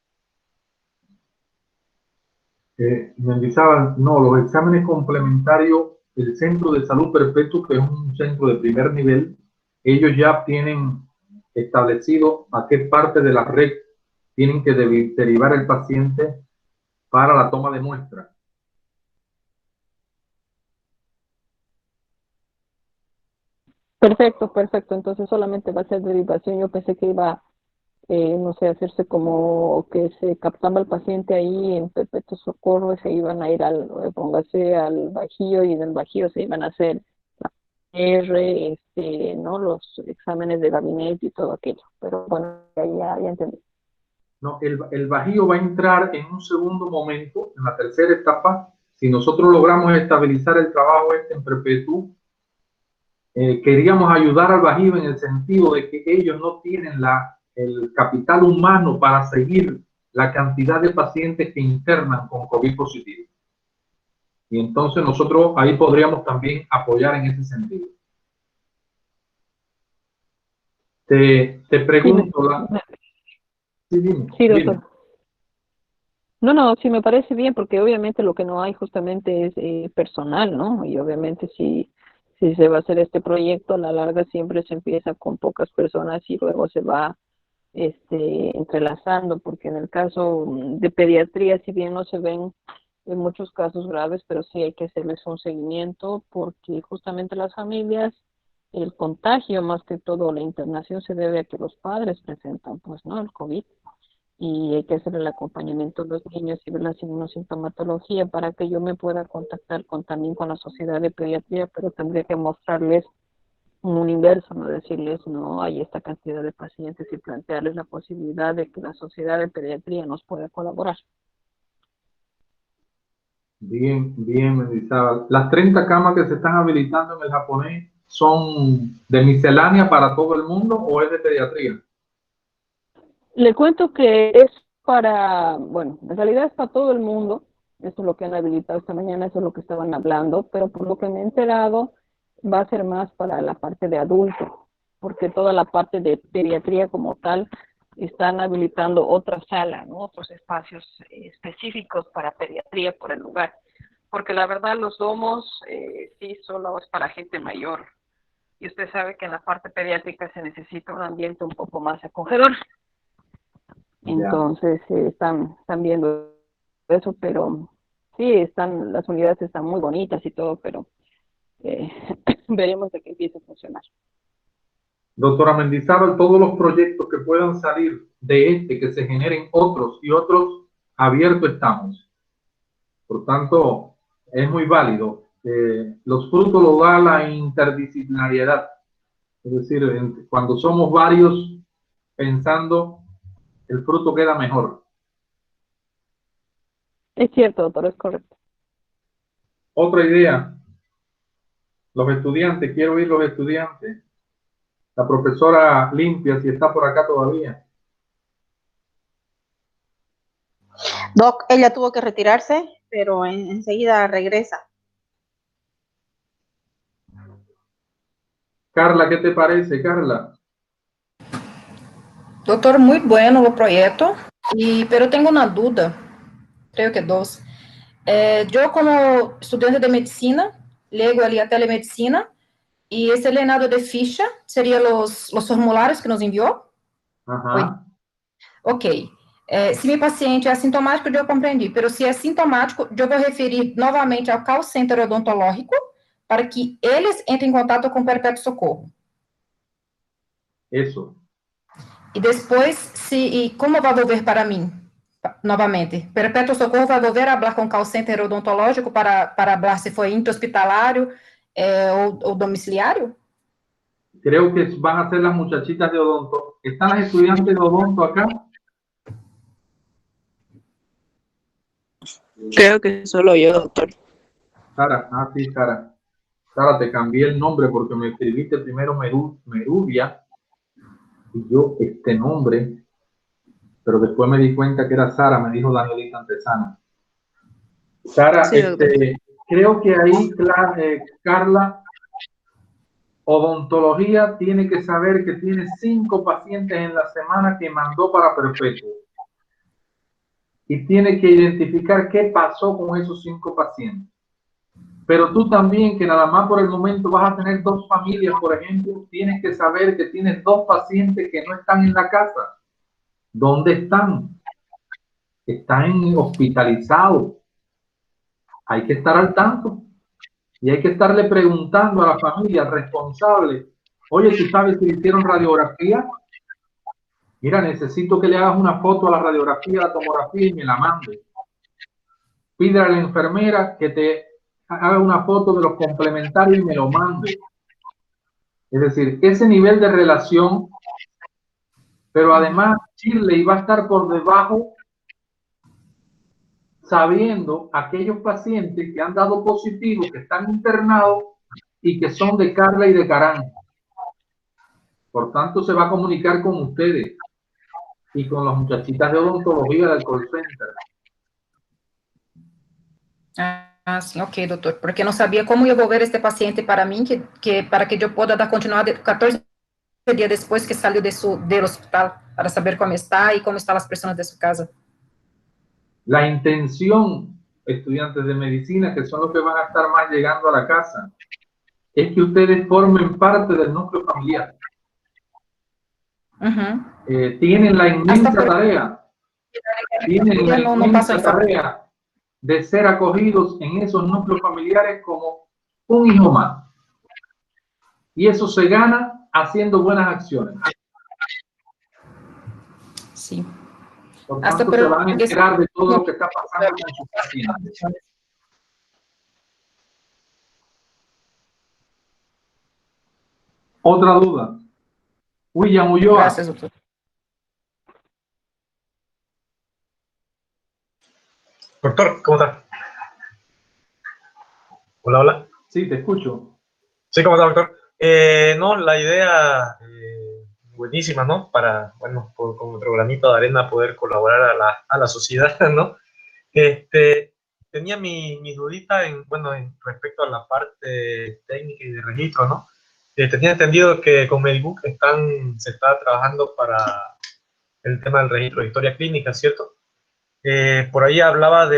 Mendizábal, no, los exámenes complementarios, el Centro de Salud Perpetuo, que es un centro de primer nivel, ellos ya tienen establecido a qué parte de la red tienen que derivar el paciente para la toma de muestra. Perfecto, perfecto. Entonces solamente va a ser derivación. Yo pensé que iba, no sé, hacerse como que se captaba el paciente ahí en Perpetuo Socorro y se iban a ir póngase al Bajío, y del Bajío se iban a hacer la R, ¿no?, los exámenes de gabinete y todo aquello. Pero bueno, ya entendí. No, el Bajío va a entrar en un segundo momento, en la tercera etapa, si nosotros logramos estabilizar el trabajo en Perpetuo. Queríamos ayudar al Bajío en el sentido de que ellos no tienen el capital humano para seguir la cantidad de pacientes que internan con COVID positivo. Y entonces nosotros ahí podríamos también apoyar en ese sentido. Te pregunto, sí, dime, sí, doctor. dime. No, sí me parece bien, porque obviamente lo que no hay justamente es personal, ¿no? Y obviamente si se va a hacer este proyecto, a la larga siempre se empieza con pocas personas y luego se va entrelazando, porque en el caso de pediatría, si bien no se ven en muchos casos graves, pero sí hay que hacerles un seguimiento, porque justamente las familias, el contagio, más que todo la internación, se debe a que los padres presentan, pues, ¿no?, el COVID. Y hay que hacer el acompañamiento a los niños y ver la sintomatología para que yo me pueda contactar también con la sociedad de pediatría, pero tendría que mostrarles un universo, no decirles, no, hay esta cantidad de pacientes, y plantearles la posibilidad de que la sociedad de pediatría nos pueda colaborar. Bien, Mendizábal. ¿Las 30 camas que se están habilitando en el japonés son de miscelánea para todo el mundo o es de pediatría? Le cuento que es para, bueno, en realidad es para todo el mundo. Eso es lo que han habilitado esta mañana, eso es lo que estaban hablando, pero por lo que me he enterado, va a ser más para la parte de adulto, porque toda la parte de pediatría como tal están habilitando otra sala, ¿no? Otros espacios específicos para pediatría por el lugar, porque la verdad los domos sí solo es para gente mayor, y usted sabe que en la parte pediátrica se necesita un ambiente un poco más acogedor. Entonces están viendo eso, pero sí, las unidades están muy bonitas y todo, pero veremos de que empiece a funcionar. Doctora Mendizábal, todos los proyectos que puedan salir de que se generen otros y otros, abiertos estamos. Por tanto, es muy válido. Los frutos los da la interdisciplinariedad. Es decir, cuando somos varios pensando, el fruto queda mejor. Es cierto, doctor, es correcto. Otra idea. Los estudiantes, quiero oír los estudiantes. La profesora Limpia, si está por acá todavía. Doc, ella tuvo que retirarse, pero enseguida regresa. Carla, ¿qué te parece, Carla? Doutor, muito bueno o projeto, pero tenho uma dúvida, creio que dois. Eu, como estudante de medicina, lego ali a telemedicina, e esse llenado de ficha seria os formulários que nos enviou? Ajá. Ok. Se meu paciente é assintomático, eu compreendi, mas se é sintomático, eu vou referir novamente ao call center odontológico para que eles entrem em contato com o Perpétuo Socorro. Isso. E depois, como vai volver para mim, novamente? Perpétuo Socorro vai volver a falar com o call center odontológico para falar se foi intra-hospitalário ou domiciliário? Creo que van a ser las muchachitas de odonto. ¿Están las estudiantes de odonto acá? Creo que solo yo, doctor. Sara, sí, Sara. Sara, te cambié el nombre porque me escribiste primero Merubia y yo este nombre, pero después me di cuenta que era Sara, me dijo Danielita Antesana. Sara, Sí, creo que ahí, Carla, odontología tiene que saber que tiene 5 pacientes en la semana que mandó para Perpetuo. Y tiene que identificar qué pasó con esos 5 pacientes. Pero tú también, que nada más por el momento vas a tener 2 familias, por ejemplo, tienes que saber que tienes 2 pacientes que no están en la casa. ¿Dónde están? Están hospitalizados. Hay que estar al tanto. Y hay que estarle preguntando a la familia responsable, oye, ¿tú sabes si le hicieron radiografía? Mira, necesito que le hagas una foto a la radiografía, a la tomografía y me la mande. Pídele a la enfermera que te haga una foto de los complementarios y me lo mande. Es decir, ese nivel de relación, pero además Shirley va a estar por debajo sabiendo aquellos pacientes que han dado positivo, que están internados y que son de Carla y de Carán. Por tanto, se va a comunicar con ustedes y con las muchachitas de odontología del call center. Sim, ok, doutor. Porque não sabia como ia envolver este paciente para mim, para que eu possa dar continuidade 14 dias depois que saiu do hospital, para saber como está e como estão as pessoas de sua casa. La intención, estudiantes de medicina, que son los que van a estar más llegando a la casa, es que ustedes formen parte del núcleo familiar. Tienen la inmensa tarea, tarea de ser acogidos en esos núcleos familiares como un hijo más. Y eso se gana haciendo buenas acciones. Sí. Por tanto, se van a enterar de todo lo que está pasando con sus pacientes. Otra duda. William Ulloa. Gracias, doctor. Doctor, ¿cómo está? Hola, hola. Sí, te escucho. Sí, ¿cómo está, doctor? No, la idea buenísimas, ¿no? Para, bueno, con nuestro granito de arena poder colaborar a la sociedad, ¿no? Tenía mi dudita en respecto a la parte técnica y de registro, ¿no? Tenía entendido que con Medibook se está trabajando para el tema del registro de historia clínica, ¿cierto? Por ahí hablaba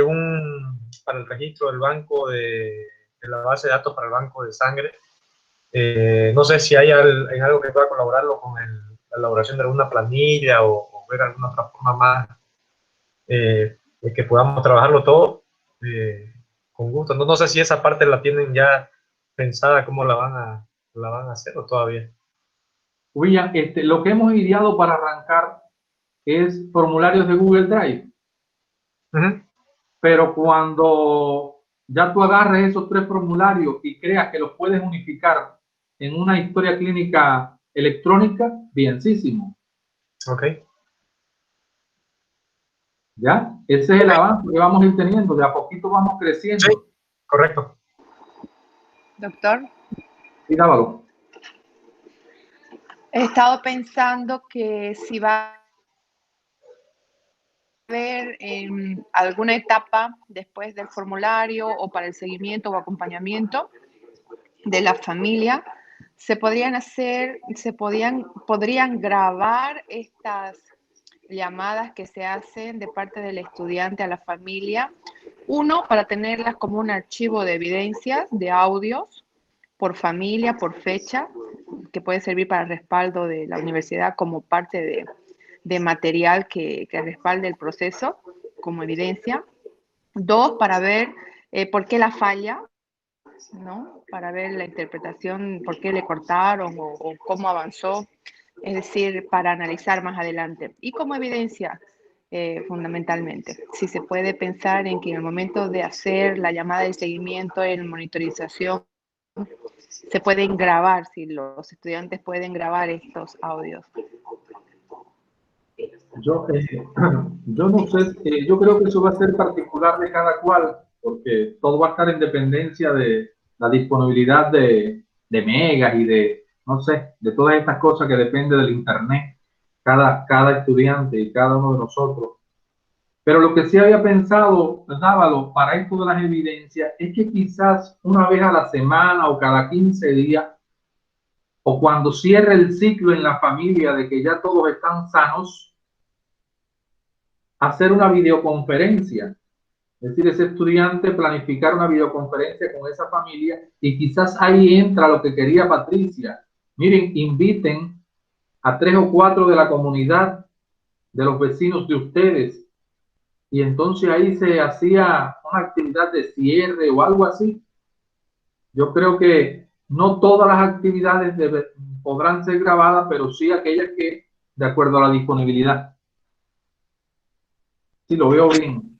para el registro del banco de la base de datos para el banco de sangre. No sé si hay en algo que pueda colaborarlo con la elaboración de alguna planilla o ver alguna otra forma más de que podamos trabajarlo todo con gusto. No sé si esa parte la tienen ya pensada, cómo la van a hacer o todavía. William, lo que hemos ideado para arrancar es formularios de Google Drive. Uh-huh. Pero cuando ya tú agarres esos 3 formularios y creas que los puedes unificar en una historia clínica electrónica, bienísimo. Ok. ¿Ya? Ese es el avance que vamos a ir teniendo. De a poquito vamos creciendo. Sí, correcto. Doctor, Sí, Dávalo. he estado pensando que si va a haber en alguna etapa después del formulario o para el seguimiento o acompañamiento de la familia, podrían grabar estas llamadas que se hacen de parte del estudiante a la familia. Uno, para tenerlas como un archivo de evidencias, de audios, por familia, por fecha, que puede servir para respaldo de la universidad como parte de material que respalde el proceso como evidencia. 2, para ver por qué la falla, ¿no? Para ver la interpretación, por qué le cortaron o cómo avanzó, es decir, para analizar más adelante. Y como evidencia, fundamentalmente, si se puede pensar en que en el momento de hacer la llamada de seguimiento, en monitorización, se pueden grabar, si los estudiantes pueden grabar estos audios. Yo no sé, yo creo que eso va a ser particular de cada cual, porque todo va a estar en dependencia de la disponibilidad de megas y no sé, de todas estas cosas que depende del internet, cada estudiante y cada uno de nosotros. Pero lo que sí había pensado, Dávalo, para esto de las evidencias, es que quizás una vez a la semana o cada 15 días, o cuando cierre el ciclo en la familia de que ya todos están sanos, hacer una videoconferencia. Es decir, ese estudiante planificar una videoconferencia con esa familia y quizás ahí entra lo que quería Patricia. Miren, inviten a 3 o 4 de la comunidad, de los vecinos de ustedes, y entonces ahí se hacía una actividad de cierre o algo así. Yo creo que no todas las actividades podrán ser grabadas, pero sí aquellas que de acuerdo a la disponibilidad. Sí, lo veo bien.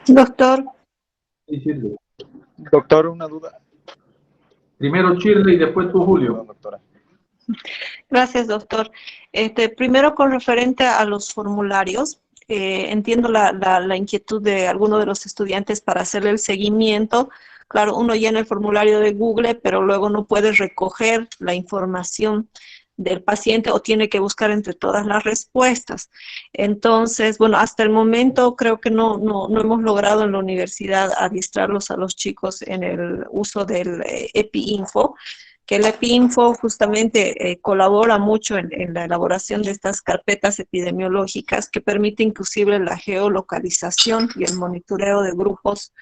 Doctor. Sí, Shirley. Doctor, una duda. Primero Shirley y después tú, Julio. Perdón, doctora. Gracias, doctor. Primero, con referente a los formularios, entiendo la inquietud de alguno de los estudiantes para hacerle el seguimiento. Claro, uno llena el formulario de Google, pero luego no puede recoger la información del paciente o tiene que buscar entre todas las respuestas. Entonces, bueno, hasta el momento creo que no hemos logrado en la universidad adiestrarlos a los chicos en el uso del EpiInfo, que el EpiInfo justamente colabora mucho en la elaboración de estas carpetas epidemiológicas que permite inclusive la geolocalización y el monitoreo de grupos,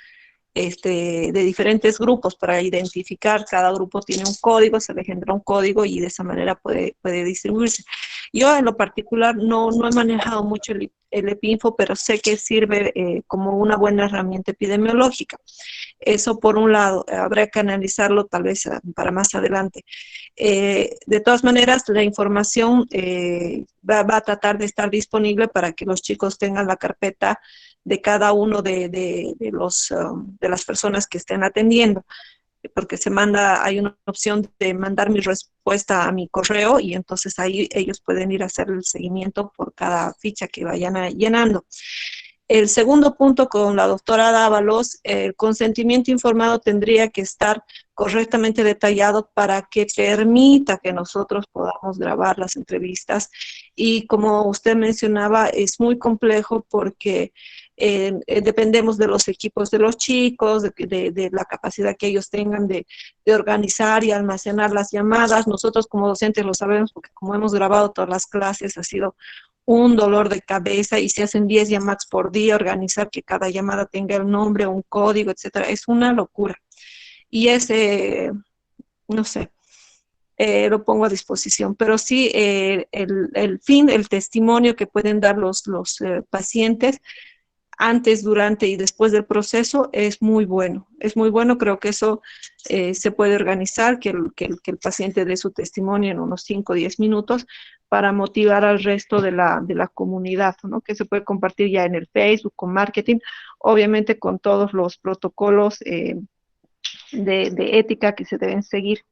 de diferentes grupos para identificar. Cada grupo tiene un código, se le genera un código y de esa manera puede distribuirse. Yo en lo particular no he manejado mucho el EpiInfo, pero sé que sirve como una buena herramienta epidemiológica. Eso por un lado, habrá que analizarlo tal vez para más adelante. De todas maneras, la información va a tratar de estar disponible para que los chicos tengan la carpeta de cada uno de las personas que estén atendiendo, porque hay una opción de mandar mi respuesta a mi correo y entonces ahí ellos pueden ir a hacer el seguimiento por cada ficha que vayan llenando. El segundo punto con la doctora Dávalos, el consentimiento informado tendría que estar correctamente detallado para que permita que nosotros podamos grabar las entrevistas. Y como usted mencionaba, es muy complejo porque dependemos de los equipos de los chicos, de la capacidad que ellos tengan de organizar y almacenar las llamadas. Nosotros como docentes lo sabemos porque como hemos grabado todas las clases ha sido un dolor de cabeza y se hacen 10 llamadas por día, organizar que cada llamada tenga el nombre, un código, etcétera, es una locura. Y ese, no sé, lo pongo a disposición, pero sí el testimonio que pueden dar los pacientes antes, durante y después del proceso es muy bueno. Es muy bueno, creo que eso se puede organizar, que el paciente dé su testimonio en unos 5 o 10 minutos para motivar al resto de la comunidad, ¿no? Que se puede compartir ya en el Facebook, con marketing, obviamente con todos los protocolos de ética que se deben seguir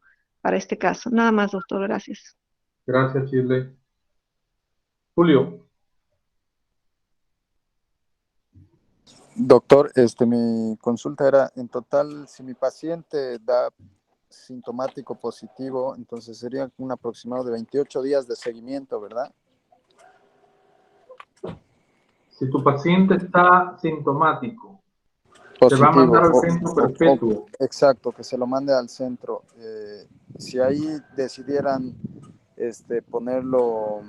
para este caso. Nada más, doctor, gracias. Gracias, Shirley. Julio. Doctor, mi consulta era, en total, si mi paciente da sintomático positivo, entonces sería un aproximado de 28 días de seguimiento, ¿verdad? Si tu paciente está sintomático, se va a Positivo. mandar al centro perpetuo. Exacto, que se lo mande al centro. Si ahí decidieran ponerlo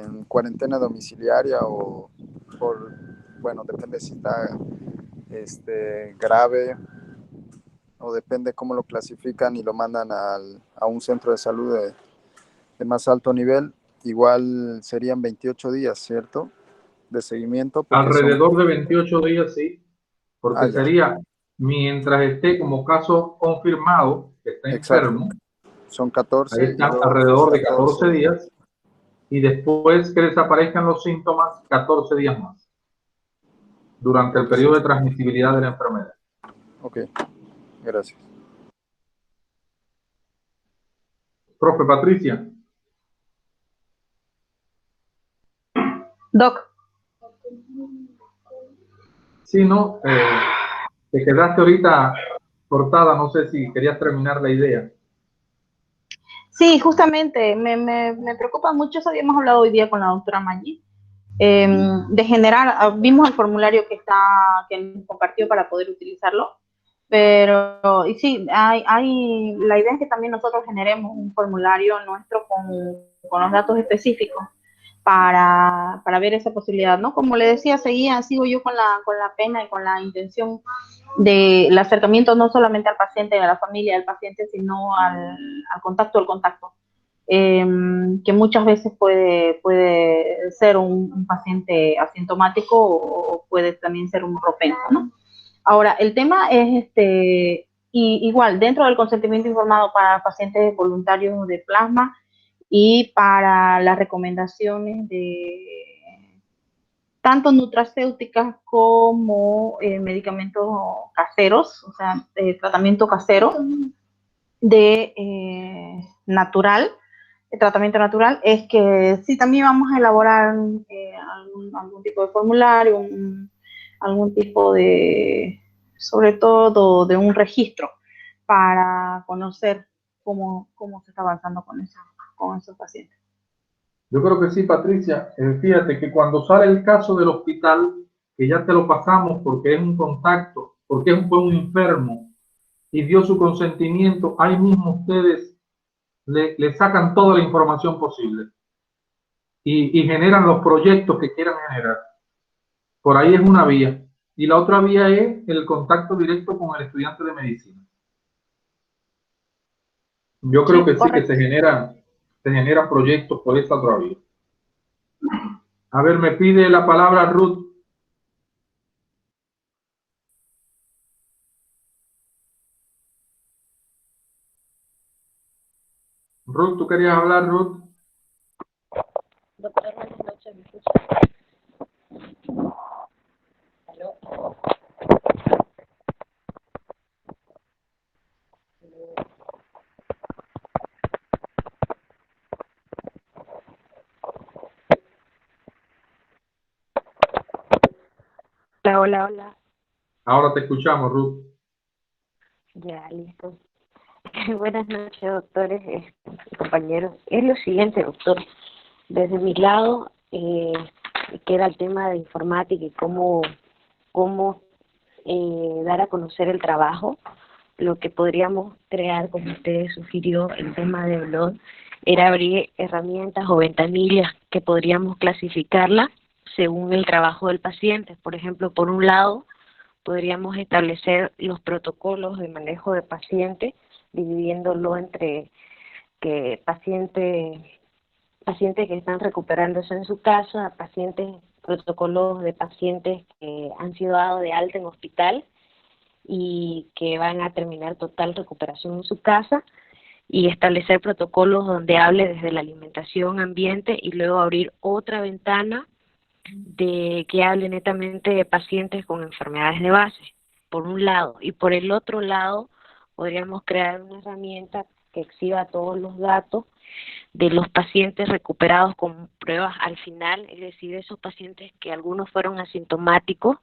en cuarentena domiciliaria o bueno, depende si está grave o depende cómo lo clasifican y lo mandan a un centro de salud de más alto nivel, igual serían 28 días, ¿cierto? De seguimiento. Alrededor de 28 días, sí, porque sería mientras esté como caso confirmado, que está enfermo. Son 14. Ahí están alrededor de 14 días. Y después que desaparezcan los síntomas, 14 días más. Durante el periodo de transmisibilidad de la enfermedad. Ok, gracias. Profe Patricia. Doc. Sí, no, te quedaste ahorita cortada, no sé si querías terminar la idea. Sí, justamente, me preocupa mucho, eso habíamos hablado hoy día con la doctora Maggi, de generar, vimos el formulario que nos compartió para poder utilizarlo, pero, y sí, la idea es que también nosotros generemos un formulario nuestro con los datos específicos para ver esa posibilidad, ¿no? Como le decía, sigo yo con la pena y con la intención del acercamiento no solamente al paciente y a la familia del paciente, sino al contacto, que muchas veces puede ser un paciente asintomático o puede también ser un propenso, ¿no? Ahora, el tema es igual, dentro del consentimiento informado para pacientes voluntarios de plasma y para las recomendaciones de tanto nutracéuticas como medicamentos caseros, o sea, tratamiento casero de natural, el tratamiento natural, es que sí, también vamos a elaborar algún tipo de formulario, algún tipo de, sobre todo, de un registro para conocer cómo se está avanzando con esos pacientes. Yo creo que sí, Patricia. Fíjate que cuando sale el caso del hospital, que ya te lo pasamos porque es un contacto, porque fue un enfermo y dio su consentimiento, ahí mismo ustedes le sacan toda la información posible y generan los proyectos que quieran generar. Por ahí es una vía. Y la otra vía es el contacto directo con el estudiante de medicina. Yo creo que sí, que se generan proyectos por esta otra vía. A ver, me pide la palabra Ruth. Ruth, ¿tú querías hablar, Ruth? Doctor, buenas noches, ¿me escucha? ¿Aló? Hola, hola, hola. Ahora te escuchamos, Ruth. Ya, listo. Buenas noches, doctores, compañeros. Es lo siguiente, doctor. Desde mi lado, que era el tema de informática y cómo dar a conocer el trabajo, lo que podríamos crear, como usted sugirió, el tema de blog, era abrir herramientas o ventanillas que podríamos clasificarla según el trabajo del paciente. Por ejemplo, por un lado, podríamos establecer los protocolos de manejo de paciente, dividiéndolo entre que pacientes que están recuperándose en su casa, protocolos de pacientes que han sido dados de alta en hospital y que van a terminar total recuperación en su casa, y establecer protocolos donde hable desde la alimentación, ambiente, y luego abrir otra ventana de que hable netamente de pacientes con enfermedades de base, por un lado, y por el otro lado podríamos crear una herramienta que exhiba todos los datos de los pacientes recuperados con pruebas al final, es decir, esos pacientes que algunos fueron asintomáticos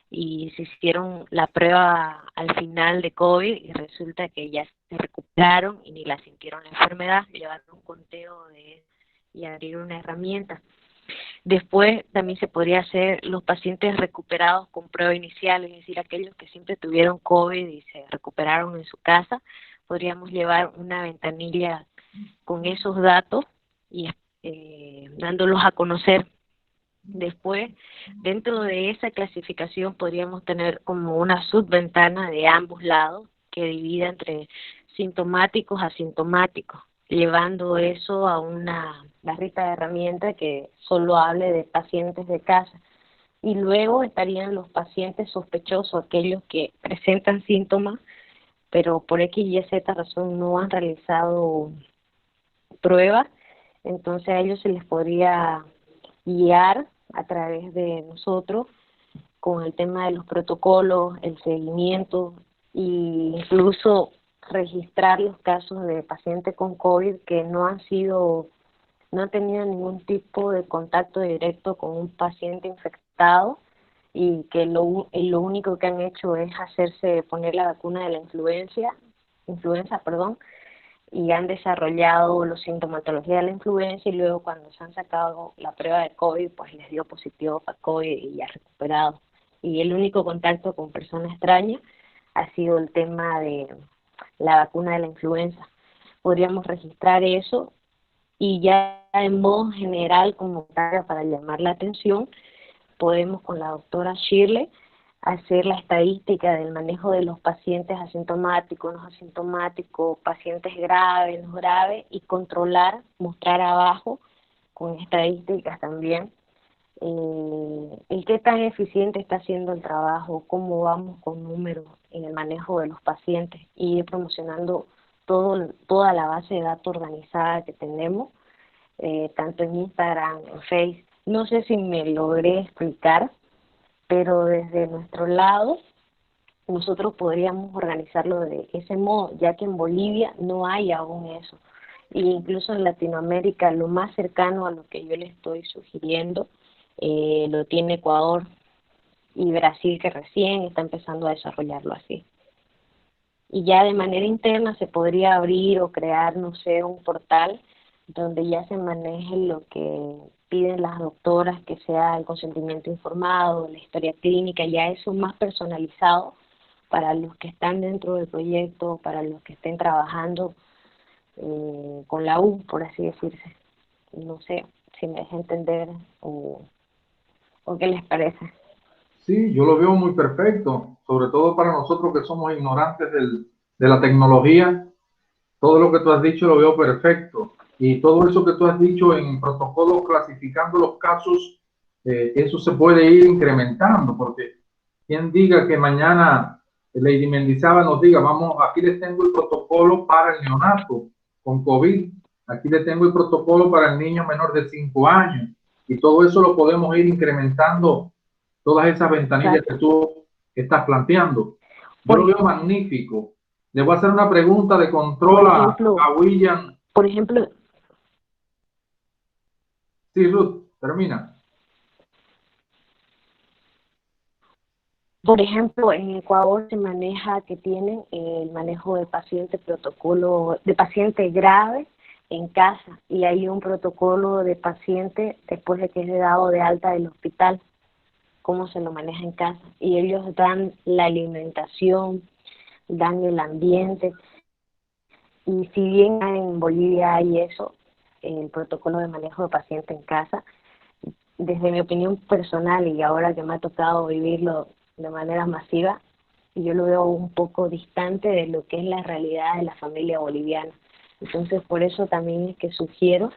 y se hicieron la prueba al final de COVID y resulta que ya se recuperaron y ni la sintieron la enfermedad, llevar un conteo y abrir una herramienta. Después también se podría hacer los pacientes recuperados con prueba inicial, es decir, aquellos que siempre tuvieron COVID y se recuperaron en su casa, podríamos llevar una ventanilla con esos datos y dándolos a conocer. Después, dentro de esa clasificación podríamos tener como una subventana de ambos lados que divida entre sintomáticos a asintomáticos, llevando eso a una barrita de herramientas que solo hable de pacientes de casa. Y luego estarían los pacientes sospechosos, aquellos que presentan síntomas, pero por X y Z razón no han realizado pruebas, entonces a ellos se les podría guiar a través de nosotros con el tema de los protocolos, el seguimiento e incluso registrar los casos de pacientes con COVID que no han tenido ningún tipo de contacto directo con un paciente infectado y que lo único que han hecho es poner la vacuna de la influenza, y han desarrollado la sintomatología de la influenza y luego cuando se han sacado la prueba de COVID, pues les dio positivo para COVID y ya recuperado. Y el único contacto con personas extrañas ha sido el tema de la vacuna de la influenza. Podríamos registrar eso y ya en modo general, como para llamar la atención, podemos con la doctora Shirley hacer la estadística del manejo de los pacientes asintomáticos, no asintomáticos, pacientes graves, no graves, y mostrar abajo con estadísticas también el qué tan eficiente está haciendo el trabajo, cómo vamos con números en el manejo de los pacientes y ir promocionando toda la base de datos organizada que tenemos, tanto en Instagram, en Facebook. No sé si me logré explicar, pero desde nuestro lado nosotros podríamos organizarlo de ese modo, ya que en Bolivia no hay aún eso. E incluso en Latinoamérica lo más cercano a lo que yo le estoy sugiriendo lo tiene Ecuador y Brasil, que recién está empezando a desarrollarlo así. Y ya de manera interna se podría abrir o crear, no sé, un portal donde ya se maneje lo que piden las doctoras, que sea el consentimiento informado, la historia clínica, ya eso más personalizado para los que están dentro del proyecto, para los que estén trabajando con la U, por así decirse. No sé si me deja entender o qué les parece. Sí, yo lo veo muy perfecto, sobre todo para nosotros que somos ignorantes de la tecnología. Todo lo que tú has dicho lo veo perfecto. Y todo eso que tú has dicho en protocolos clasificando los casos, eso se puede ir incrementando, porque quien diga que mañana Lady Mendizábal nos diga, vamos, aquí les tengo el protocolo para el neonato con COVID, aquí les tengo el protocolo para el niño menor de 5 años, y todo eso lo podemos ir incrementando, todas esas ventanillas que tú estás planteando. Yo lo veo magnífico. Le voy a hacer una pregunta de control a William. Por ejemplo. Sí, Ruth, termina. Por ejemplo, en Ecuador se maneja que tienen el manejo de paciente protocolo, de paciente grave en casa, y hay un protocolo de paciente después de que es dado de alta del hospital, cómo se lo maneja en casa. Y ellos dan la alimentación, dan el ambiente, y si bien en Bolivia hay eso, el protocolo de manejo de paciente en casa, desde mi opinión personal y ahora que me ha tocado vivirlo de manera masiva, yo lo veo un poco distante de lo que es la realidad de la familia boliviana. Entonces, por eso también es que sugiero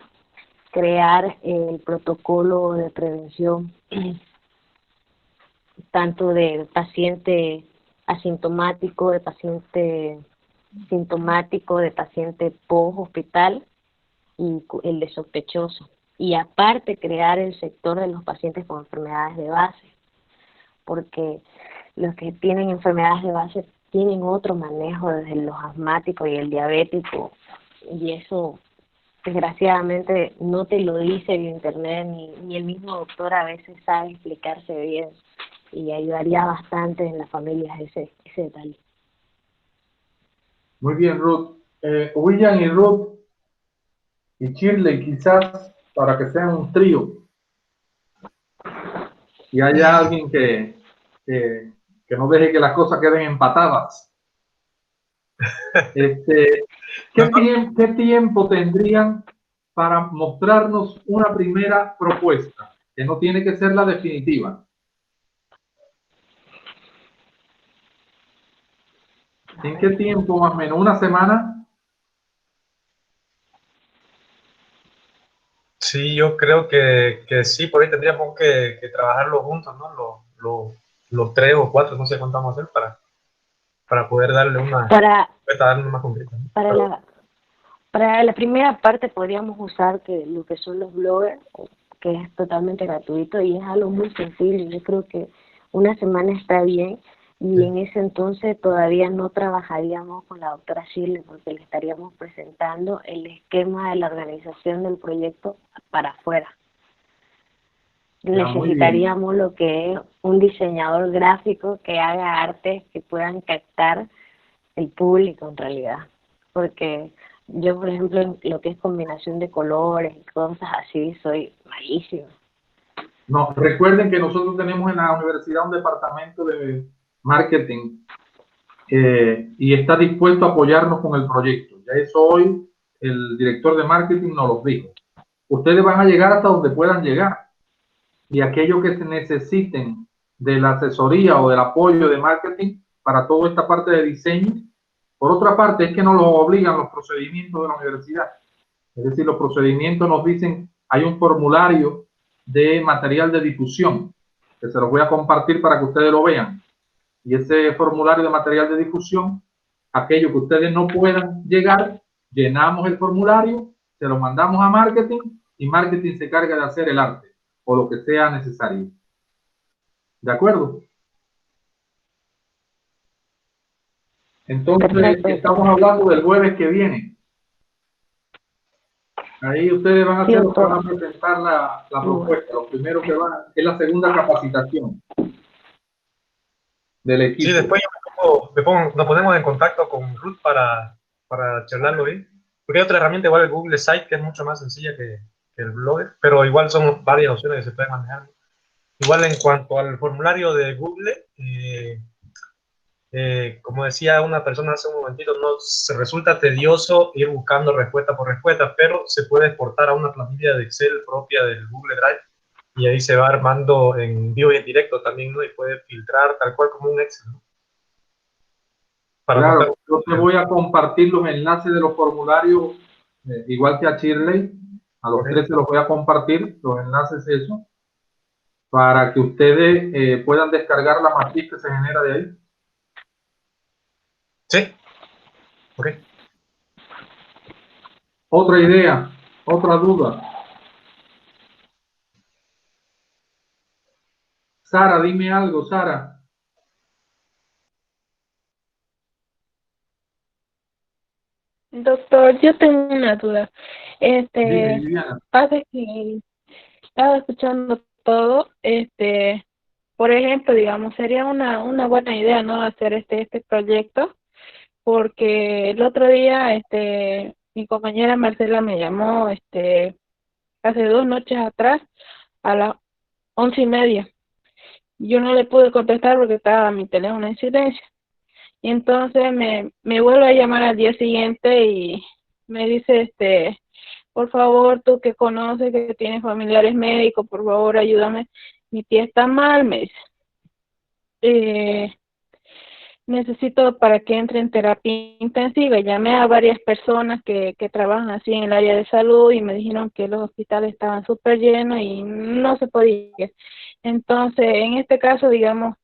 crear el protocolo de prevención tanto de paciente asintomático, de paciente sintomático, de paciente post-hospital y el de sospechoso. Y aparte crear el sector de los pacientes con enfermedades de base, porque los que tienen enfermedades de base tienen otro manejo desde los asmáticos y el diabético, y eso desgraciadamente no te lo dice el internet, ni el mismo doctor a veces sabe explicarse bien, y ayudaría bastante en las familias ese detalle. Muy bien, Ruth. William y Ruth y Shirley, quizás para que sean un trío y haya alguien que no deje que las cosas queden empatadas. ¿Qué tiempo tendrían para mostrarnos una primera propuesta? Que no tiene que ser la definitiva. ¿En qué tiempo más o menos? ¿Una semana? Sí, yo creo que sí, por ahí tendríamos que trabajarlo juntos, ¿no? Los 3 o 4, no sé cuánto vamos a hacer para poder darle una respuesta, darle más concreta, ¿no? Para la primera parte podríamos usar lo que son los bloggers, que es totalmente gratuito y es algo muy sencillo. Yo creo que una semana está bien, y en ese entonces todavía no trabajaríamos con la doctora Shirley, porque le estaríamos presentando el esquema de la organización del proyecto para afuera. Necesitaríamos lo que es un diseñador gráfico que haga artes que puedan captar el público en realidad, porque yo, por ejemplo, en lo que es combinación de colores y cosas así, soy malísima. No, recuerden que nosotros tenemos en la universidad un departamento de marketing y está dispuesto a apoyarnos con el proyecto. Ya eso hoy el director de marketing nos lo dijo. Ustedes van a llegar hasta donde puedan llegar, y aquellos que se necesiten de la asesoría o del apoyo de marketing para toda esta parte de diseño. Por otra parte, es que nos lo obligan los procedimientos de la universidad. Es decir, los procedimientos nos dicen, hay un formulario de material de difusión, que se los voy a compartir para que ustedes lo vean. Y ese formulario de material de difusión, aquello que ustedes no puedan llegar, llenamos el formulario, se lo mandamos a marketing y marketing se carga de hacer el arte o lo que sea necesario. ¿De acuerdo? Entonces, perfecto. Estamos hablando del jueves que viene. Ahí ustedes van a ser los que van a presentar la propuesta. Lo primero que van es la segunda capacitación del equipo. Sí, después nos ponemos en contacto con Ruth para charlarlo bien. Porque hay otra herramienta, igual el Google Site, que es mucho más sencilla que el Blogger, pero igual son varias opciones que se pueden manejar. Igual en cuanto al formulario de Google, como decía una persona hace un momentito, no se resulta tedioso ir buscando respuesta por respuesta, pero se puede exportar a una plantilla de Excel propia del Google Drive y ahí se va armando en vivo y en directo también, ¿no? Y puede filtrar tal cual como un Excel, ¿no? Claro, yo te voy a compartir los enlaces de los formularios, igual que a Shirley, a los tres se los voy a compartir, los enlaces eso, para que ustedes puedan descargar la matriz que se genera de ahí. Sí. Ok. Otra idea, otra duda. Sara, dime algo, Sara. Doctor, yo tengo una duda. Dime, Pasa que estaba escuchando todo, por ejemplo, digamos, sería una buena idea, ¿no? Hacer este proyecto, porque el otro día, mi compañera Marcela me llamó, hace 2 noches atrás, a las 11:30. Yo no le pude contestar porque estaba mi teléfono en silencio. Y entonces me vuelve a llamar al día siguiente y me dice, por favor, tú que conoces, que tienes familiares médicos, por favor, ayúdame. Mi tía está mal, me dice. Necesito para que entre en terapia intensiva. Llamé a varias personas que trabajan así en el área de salud y me dijeron que los hospitales estaban súper llenos y no se podía. Entonces, en este caso, digamos,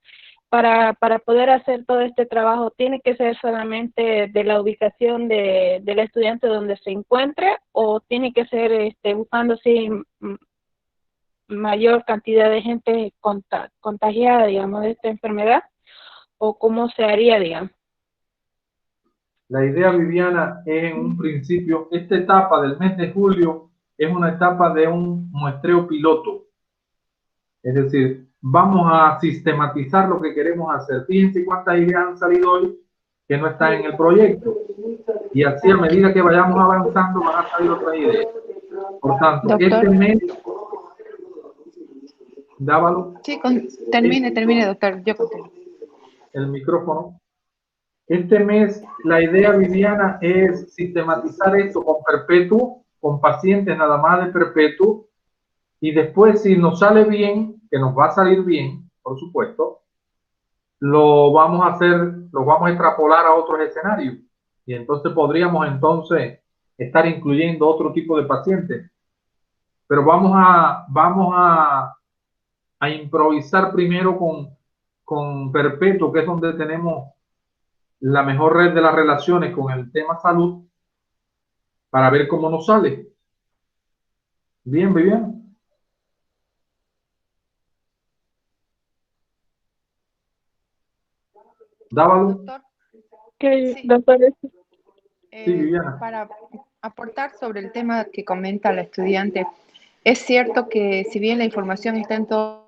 para poder hacer todo este trabajo, ¿tiene que ser solamente de la ubicación del estudiante donde se encuentre o tiene que ser buscando así mayor cantidad de gente contagiada, digamos, de esta enfermedad? ¿O cómo se haría, digamos? La idea, Viviana, es en un principio, esta etapa del mes de julio es una etapa de un muestreo piloto. Es decir, vamos a sistematizar lo que queremos hacer. Fíjense cuántas ideas han salido hoy que no están en el proyecto. Y así, a medida que vayamos avanzando, van a salir otras ideas. Por tanto, Doctor. este mes... Dávalo. Sí, termine, doctor. Yo continúo. El micrófono. Este mes, la idea, Viviana, es sistematizar esto con perpetuo, con pacientes nada más de perpetuo, y después, si nos sale bien, que nos va a salir bien, por supuesto, lo vamos a extrapolar a otros escenarios, y entonces podríamos estar incluyendo otro tipo de pacientes. Pero vamos a improvisar primero con perpetuo, que es donde tenemos la mejor red de las relaciones con el tema salud, para ver cómo nos sale. Bien, Vivian. Dávalo. Doctor. ¿Qué, Sí. doctor? Sí, Viviana. Para aportar sobre el tema que comenta la estudiante, es cierto que si bien la información está en todos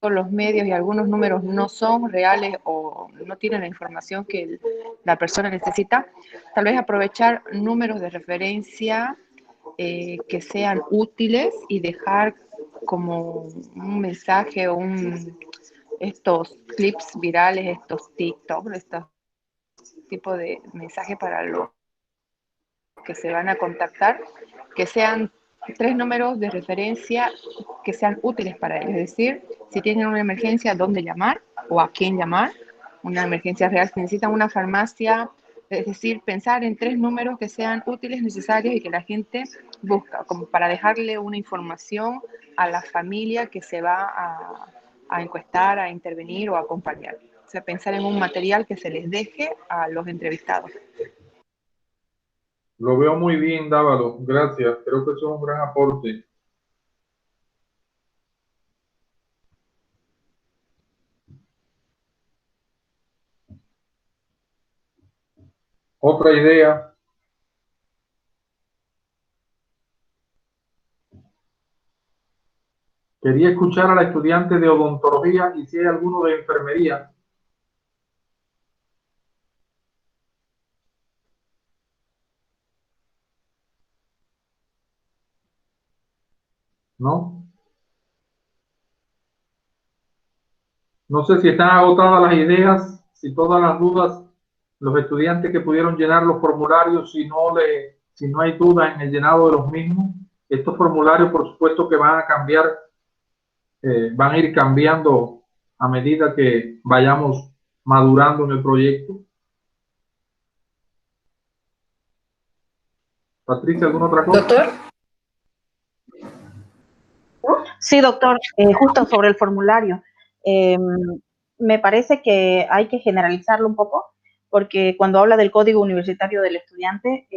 los medios y algunos números no son reales o no tienen la información que la persona necesita, tal vez aprovechar números de referencia que sean útiles y dejar como un mensaje o estos clips virales, estos TikTok, estos tipos de mensajes para los que se van a contactar, que sean 3 números de referencia que sean útiles para ellos. Es decir, si tienen una emergencia, dónde llamar o a quién llamar. Una emergencia real, si necesitan una farmacia, es decir, pensar en 3 números que sean útiles, necesarios y que la gente busca, como para dejarle una información a la familia que se va a encuestar, a intervenir o a acompañar. O sea, pensar en un material que se les deje a los entrevistados. Lo veo muy bien, Dávalo. Gracias. Creo que eso es un gran aporte. Otra idea. Quería escuchar a la estudiante de odontología y si hay alguno de enfermería. ¿No? No sé si están agotadas las ideas, si todas las dudas, los estudiantes que pudieron llenar los formularios, si no hay duda en el llenado de los mismos. Estos formularios, por supuesto, que van a cambiar, van a ir cambiando a medida que vayamos madurando en el proyecto. Patricia, ¿alguna otra cosa? Doctor. Sí, doctor, justo sobre el formulario. Me parece que hay que generalizarlo un poco, porque cuando habla del código universitario del estudiante,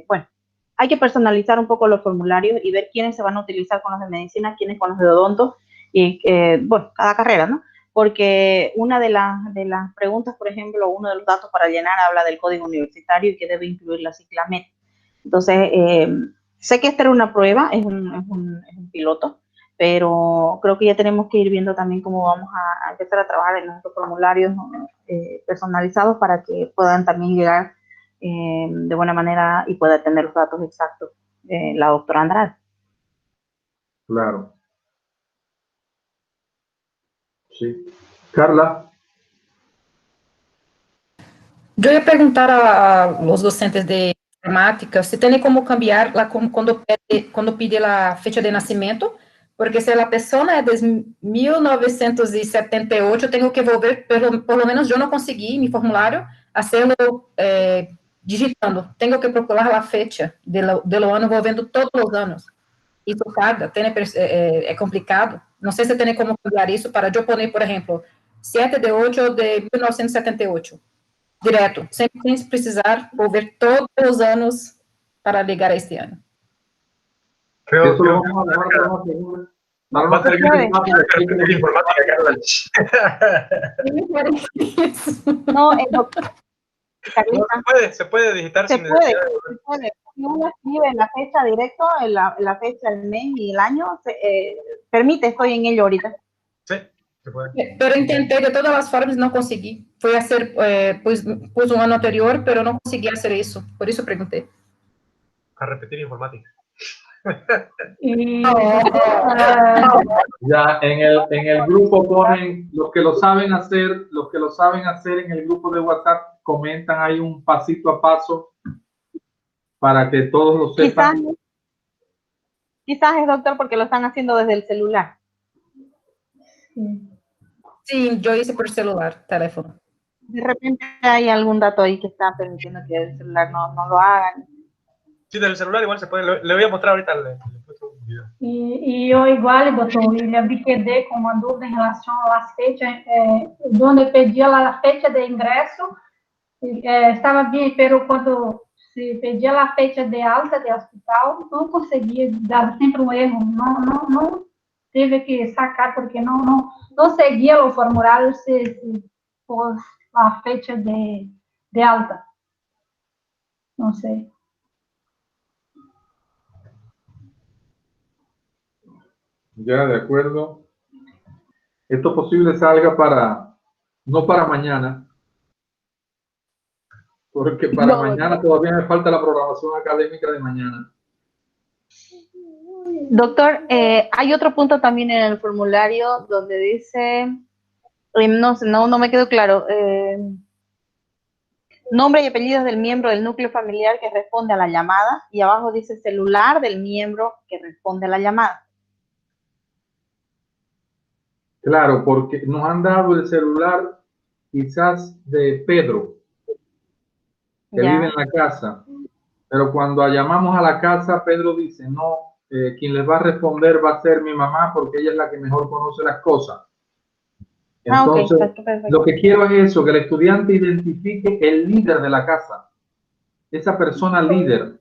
bueno, hay que personalizar un poco los formularios y ver quiénes se van a utilizar con los de medicina, quiénes con los de odonto, y bueno, cada carrera, ¿no? Porque una de las preguntas, por ejemplo, uno de los datos para llenar habla del código universitario y que debe incluir la sigla MED. Entonces, sé que esta era una prueba, es un piloto, pero creo que ya tenemos que ir viendo también cómo vamos a empezar a trabajar en nuestros formularios personalizados para que puedan también llegar de buena manera y pueda tener los datos exactos la doctora Andrade. Claro. Sí. Carla. Eu ia perguntar aos docentes de informática se tem como cambiar lá quando pede a fecha de nascimento, porque se a pessoa é de 1978, eu tenho que volver, por lo menos eu não consegui, mi formulário, fazê-lo digitando. Tenho que procurar a fecha do ano, envolvendo todos os anos. Isso tarda, é complicado. Não sei se tem como cambiar isso para eu poner, por exemplo, 7 de 8 de 1978. Direto, sem precisar volver todos os anos para ligar a este ano. Creo Eso que lo vamos a dejar para una segunda. Para va a una tener que segunda ser parte de informática, Carla. No, No, Carlita, se puede digitar se sin puede, necesidad. se puede. Si uno escribe la fecha directo, la fecha, el mes y el año, permite, estoy en ello ahorita. Sí, se puede. Pero intenté de todas as formas, não consegui. Fui a ser, pus um ano anterior, pero não consegui fazer isso. Por isso perguntei. A repetir informática. Ya en el grupo ponen los que lo saben hacer, en el grupo de WhatsApp comentan ahí un pasito a paso para que todos lo sepan. Quizás es, doctor, porque lo están haciendo desde el celular. Sim, eu hice por celular, teléfono. De repente hay algún dato ahí que está permitiendo que el celular no lo hagan. Sí, del celular igual se puede. Le voy a mostrar ahorita el video. E eu igual, doutor William, me quedei com uma dúvida em relação às fechas, onde eu pedi a fecha de ingresso, estava bem, pero quando se pedia a fecha de alta de hospital, não conseguia, dava sempre um erro, não teve que sacar, porque não seguia o formulário se pôs a fecha de alta. Não sei. Ya, de acuerdo. Esto posible salga no para mañana, porque para mañana todavía me falta la programación académica de mañana. Doctor, hay otro punto también en el formulario donde dice, no me quedó claro, nombre y apellidos del miembro del núcleo familiar que responde a la llamada, y abajo dice celular del miembro que responde a la llamada. Claro, porque nos han dado el celular quizás de Pedro, que vive en la casa, pero cuando llamamos a la casa, Pedro dice, no, quien les va a responder va a ser mi mamá porque ella es la que mejor conoce las cosas. Entonces, perfecto. Lo que quiero es eso, que el estudiante identifique el líder de la casa, esa persona líder,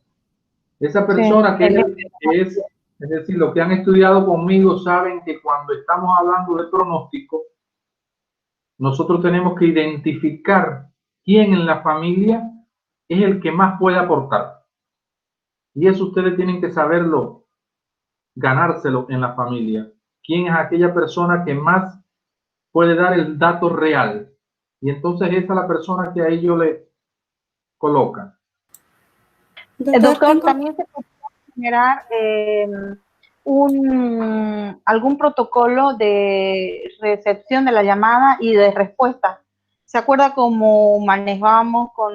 esa persona que es, es decir, los que han estudiado conmigo saben que cuando estamos hablando de pronóstico, nosotros tenemos que identificar quién en la familia es el que más puede aportar. Y eso ustedes tienen que saberlo, ganárselo en la familia. ¿Quién es aquella persona que más puede dar el dato real? Y entonces esa es la persona que a ellos le colocan. Doctor, también se puede generar algún protocolo de recepción de la llamada y de respuesta. ¿Se acuerda cómo manejábamos con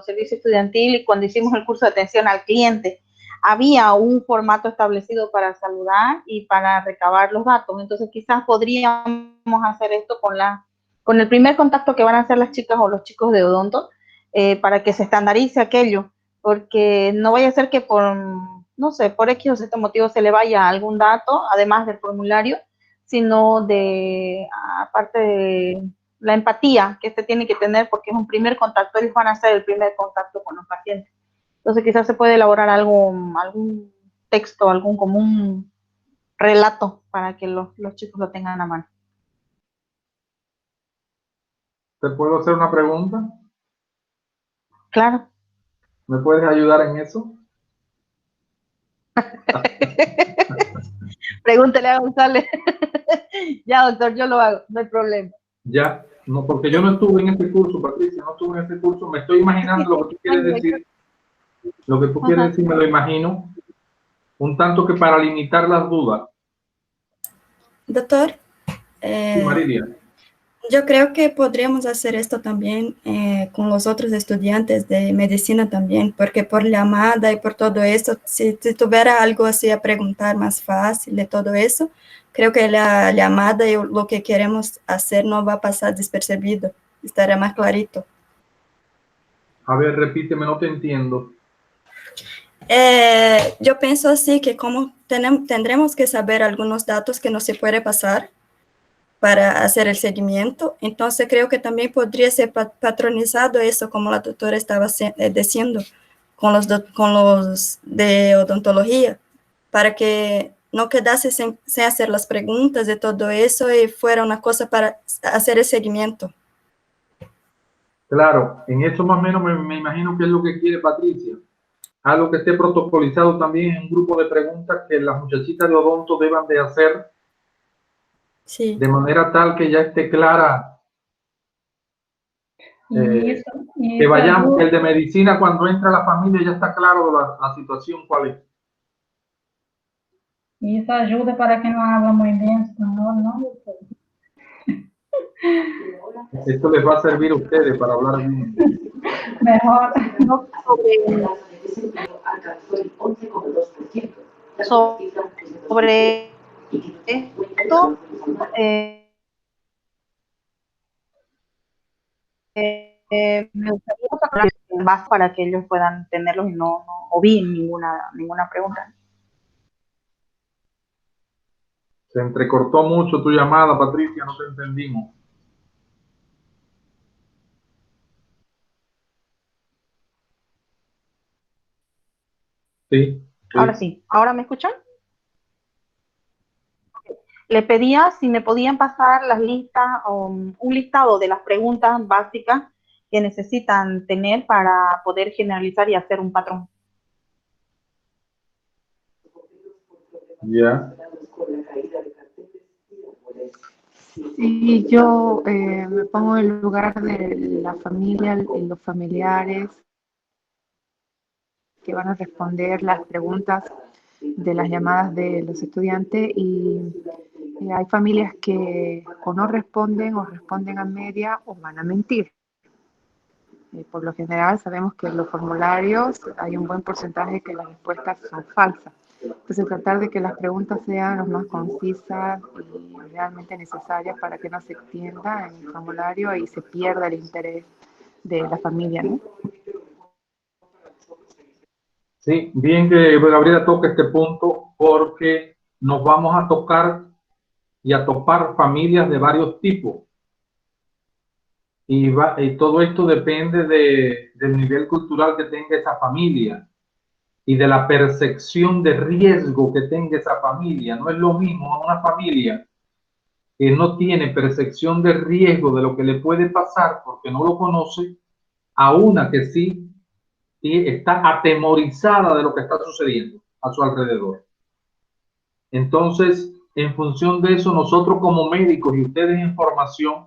servicio estudiantil y cuando hicimos el curso de atención al cliente? Había un formato establecido para saludar y para recabar los datos. Entonces quizás podríamos hacer esto con el primer contacto que van a hacer las chicas o los chicos de odonto, para que se estandarice aquello, porque no vaya a ser que no sé, por X o Z motivo se le vaya algún dato, además del formulario, sino aparte de la empatía que se tiene que tener, porque es un primer contacto, ellos van a hacer el primer contacto con los pacientes. Entonces quizás se puede elaborar algún texto, algún común relato para que los chicos lo tengan a mano. ¿Te puedo hacer una pregunta? Claro. ¿Me puedes ayudar en eso? Pregúntele a González. Ya, doctor, yo lo hago, no hay problema. Ya, no, porque yo no estuve en ese curso, Patricia, no estuve en ese curso. Me estoy imaginando lo que tú quieres decir. Lo que tú quieres decir me lo imagino. Un tanto que para limitar las dudas. Doctor, Sí, Marilia. yo creo que podríamos hacer esto también con los otros estudiantes de medicina también, porque por llamada y por todo eso, si tuviera algo así a preguntar más fácil de todo eso, creo que la llamada y lo que queremos hacer no va a pasar despercibido, estará más clarito. A ver, repíteme, no te entiendo. Yo pienso así que como tendremos que saber algunos datos que no se puede pasar para hacer el seguimiento, entonces creo que también podría ser patronizado eso, como la doctora estaba diciendo, con los de odontología, para que no quedase sin hacer las preguntas de todo eso y fuera una cosa para hacer el seguimiento. Claro, en eso más o menos me imagino que es lo que quiere Patricia. Algo que esté protocolizado también en un grupo de preguntas que las muchachitas de odonto deban de hacer. Sí. De manera tal que ya esté clara. Que vayamos, el de medicina cuando entra la familia ya está claro la situación cuál es. Y eso ayuda para que no habla muy bien español, ¿no? Esto les va a servir a ustedes para hablar bien. Mejor. Sobre esto, me gustaría sacar más para que ellos puedan tenerlos y no obvien ninguna pregunta. Se entrecortó mucho tu llamada, Patricia, no te entendimos. Sí. Ahora sí, ¿ahora me escuchan? Le pedía si me podían pasar las listas o un listado de las preguntas básicas que necesitan tener para poder generalizar y hacer un patrón. Ya. Sí, yo me pongo en el lugar de la familia y los familiares que van a responder las preguntas de las llamadas de los estudiantes y hay familias que o no responden o responden a media o van a mentir. Por lo general sabemos que en los formularios hay un buen porcentaje que las respuestas son falsas. Entonces tratar de que las preguntas sean lo más concisas y realmente necesarias para que no se extienda en el formulario y se pierda el interés de la familia, ¿no? Sí, bien que Gabriela toque este punto porque nos vamos a tocar y a topar familias de varios tipos. Y todo esto depende del nivel cultural que tenga esa familia y de la percepción de riesgo que tenga esa familia. No es lo mismo una familia que no tiene percepción de riesgo de lo que le puede pasar porque no lo conoce, a una que sí está atemorizada de lo que está sucediendo a su alrededor. Entonces, en función de eso, nosotros como médicos y ustedes en formación,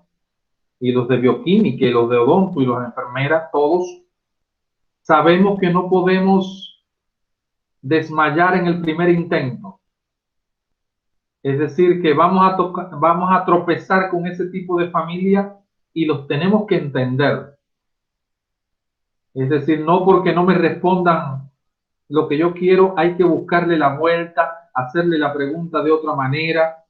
y los de bioquímica y los de odonto y las enfermeras, todos sabemos que no podemos desmayar en el primer intento. Es decir, que vamos a tropezar con ese tipo de familia y los tenemos que entender. Es decir, no porque no me respondan lo que yo quiero, hay que buscarle la vuelta, hacerle la pregunta de otra manera.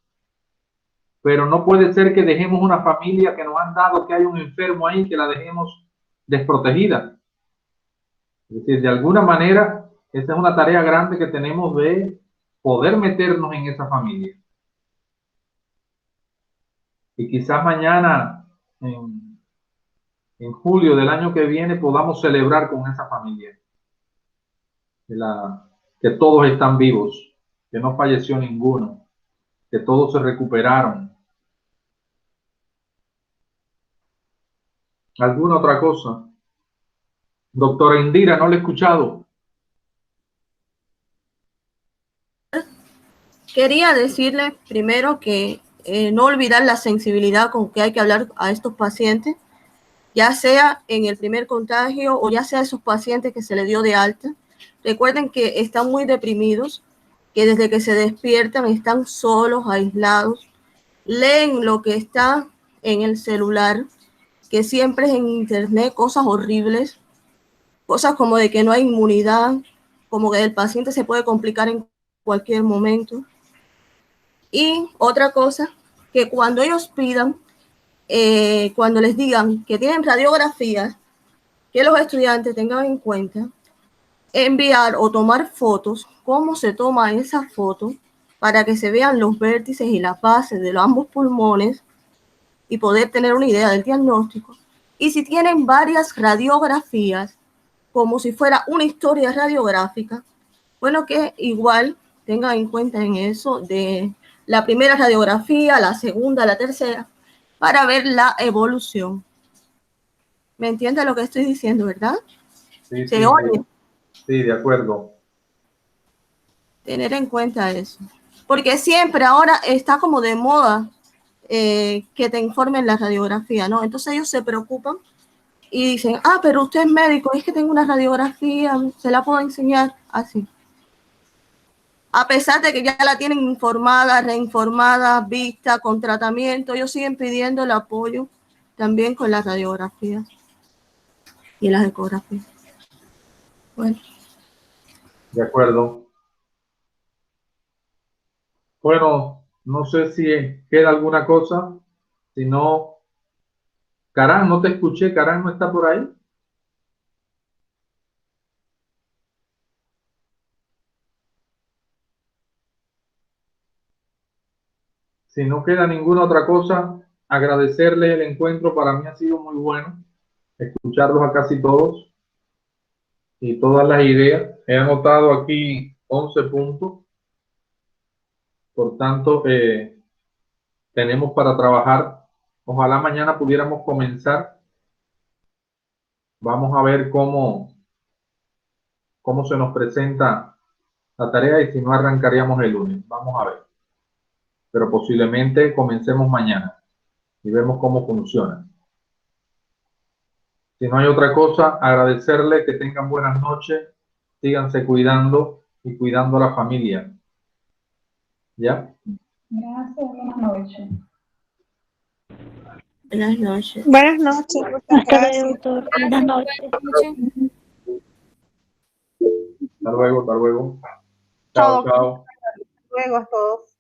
Pero no puede ser que dejemos una familia que nos han dado que hay un enfermo ahí, que la dejemos desprotegida. Es decir, de alguna manera, esa es una tarea grande que tenemos de poder meternos en esa familia. Y quizás mañana, en julio del año que viene, podamos celebrar con esa familia. Que todos están vivos, que no falleció ninguno, que todos se recuperaron. ¿Alguna otra cosa? Doctora Indira, no le he escuchado. Quería decirle primero que no olvidar la sensibilidad con que hay que hablar a estos pacientes, ya sea en el primer contagio o ya sea esos pacientes que se le dio de alta. Recuerden que están muy deprimidos, que desde que se despiertan están solos, aislados, leen lo que está en el celular, que siempre es en internet, cosas horribles, cosas como de que no hay inmunidad, como que el paciente se puede complicar en cualquier momento. Y otra cosa, que cuando ellos pidan, cuando les digan que tienen radiografías, que los estudiantes tengan en cuenta enviar o tomar fotos, cómo se toma esa foto para que se vean los vértices y las bases de los ambos pulmones y poder tener una idea del diagnóstico. Y si tienen varias radiografías, como si fuera una historia radiográfica, bueno, que igual tengan en cuenta en eso de la primera radiografía, la segunda, la tercera, para ver la evolución. ¿Me entiende lo que estoy diciendo, verdad? Sí, ¿Se sí, oye? sí, de acuerdo. Tener en cuenta eso. Porque siempre ahora está como de moda que te informen la radiografía, ¿no? Entonces ellos se preocupan y dicen, ah, pero usted es médico, es que tengo una radiografía, se la puedo enseñar así. A pesar de que ya la tienen informada, reinformada, vista, con tratamiento, ellos siguen pidiendo el apoyo también con las radiografías y las ecografías. Bueno. De acuerdo. Bueno, no sé si queda alguna cosa. Si no, Carán, no te escuché. Carán no está por ahí. Si no queda ninguna otra cosa, agradecerles el encuentro. Para mí ha sido muy bueno escucharlos a casi todos y todas las ideas. He anotado aquí 11 puntos. Por tanto, tenemos para trabajar. Ojalá mañana pudiéramos comenzar. Vamos a ver cómo se nos presenta la tarea y si no arrancaríamos el lunes. Vamos a ver. Pero posiblemente comencemos mañana y vemos cómo funciona. Si no hay otra cosa, agradecerles, que tengan buenas noches, síganse cuidando y cuidando a la familia. ¿Ya? Gracias, buenas noches. Buenas noches. Buenas noches. Hasta luego, doctor. Buenas noches. Hasta luego, hasta luego. Chao, Chao, chao. Hasta luego a todos.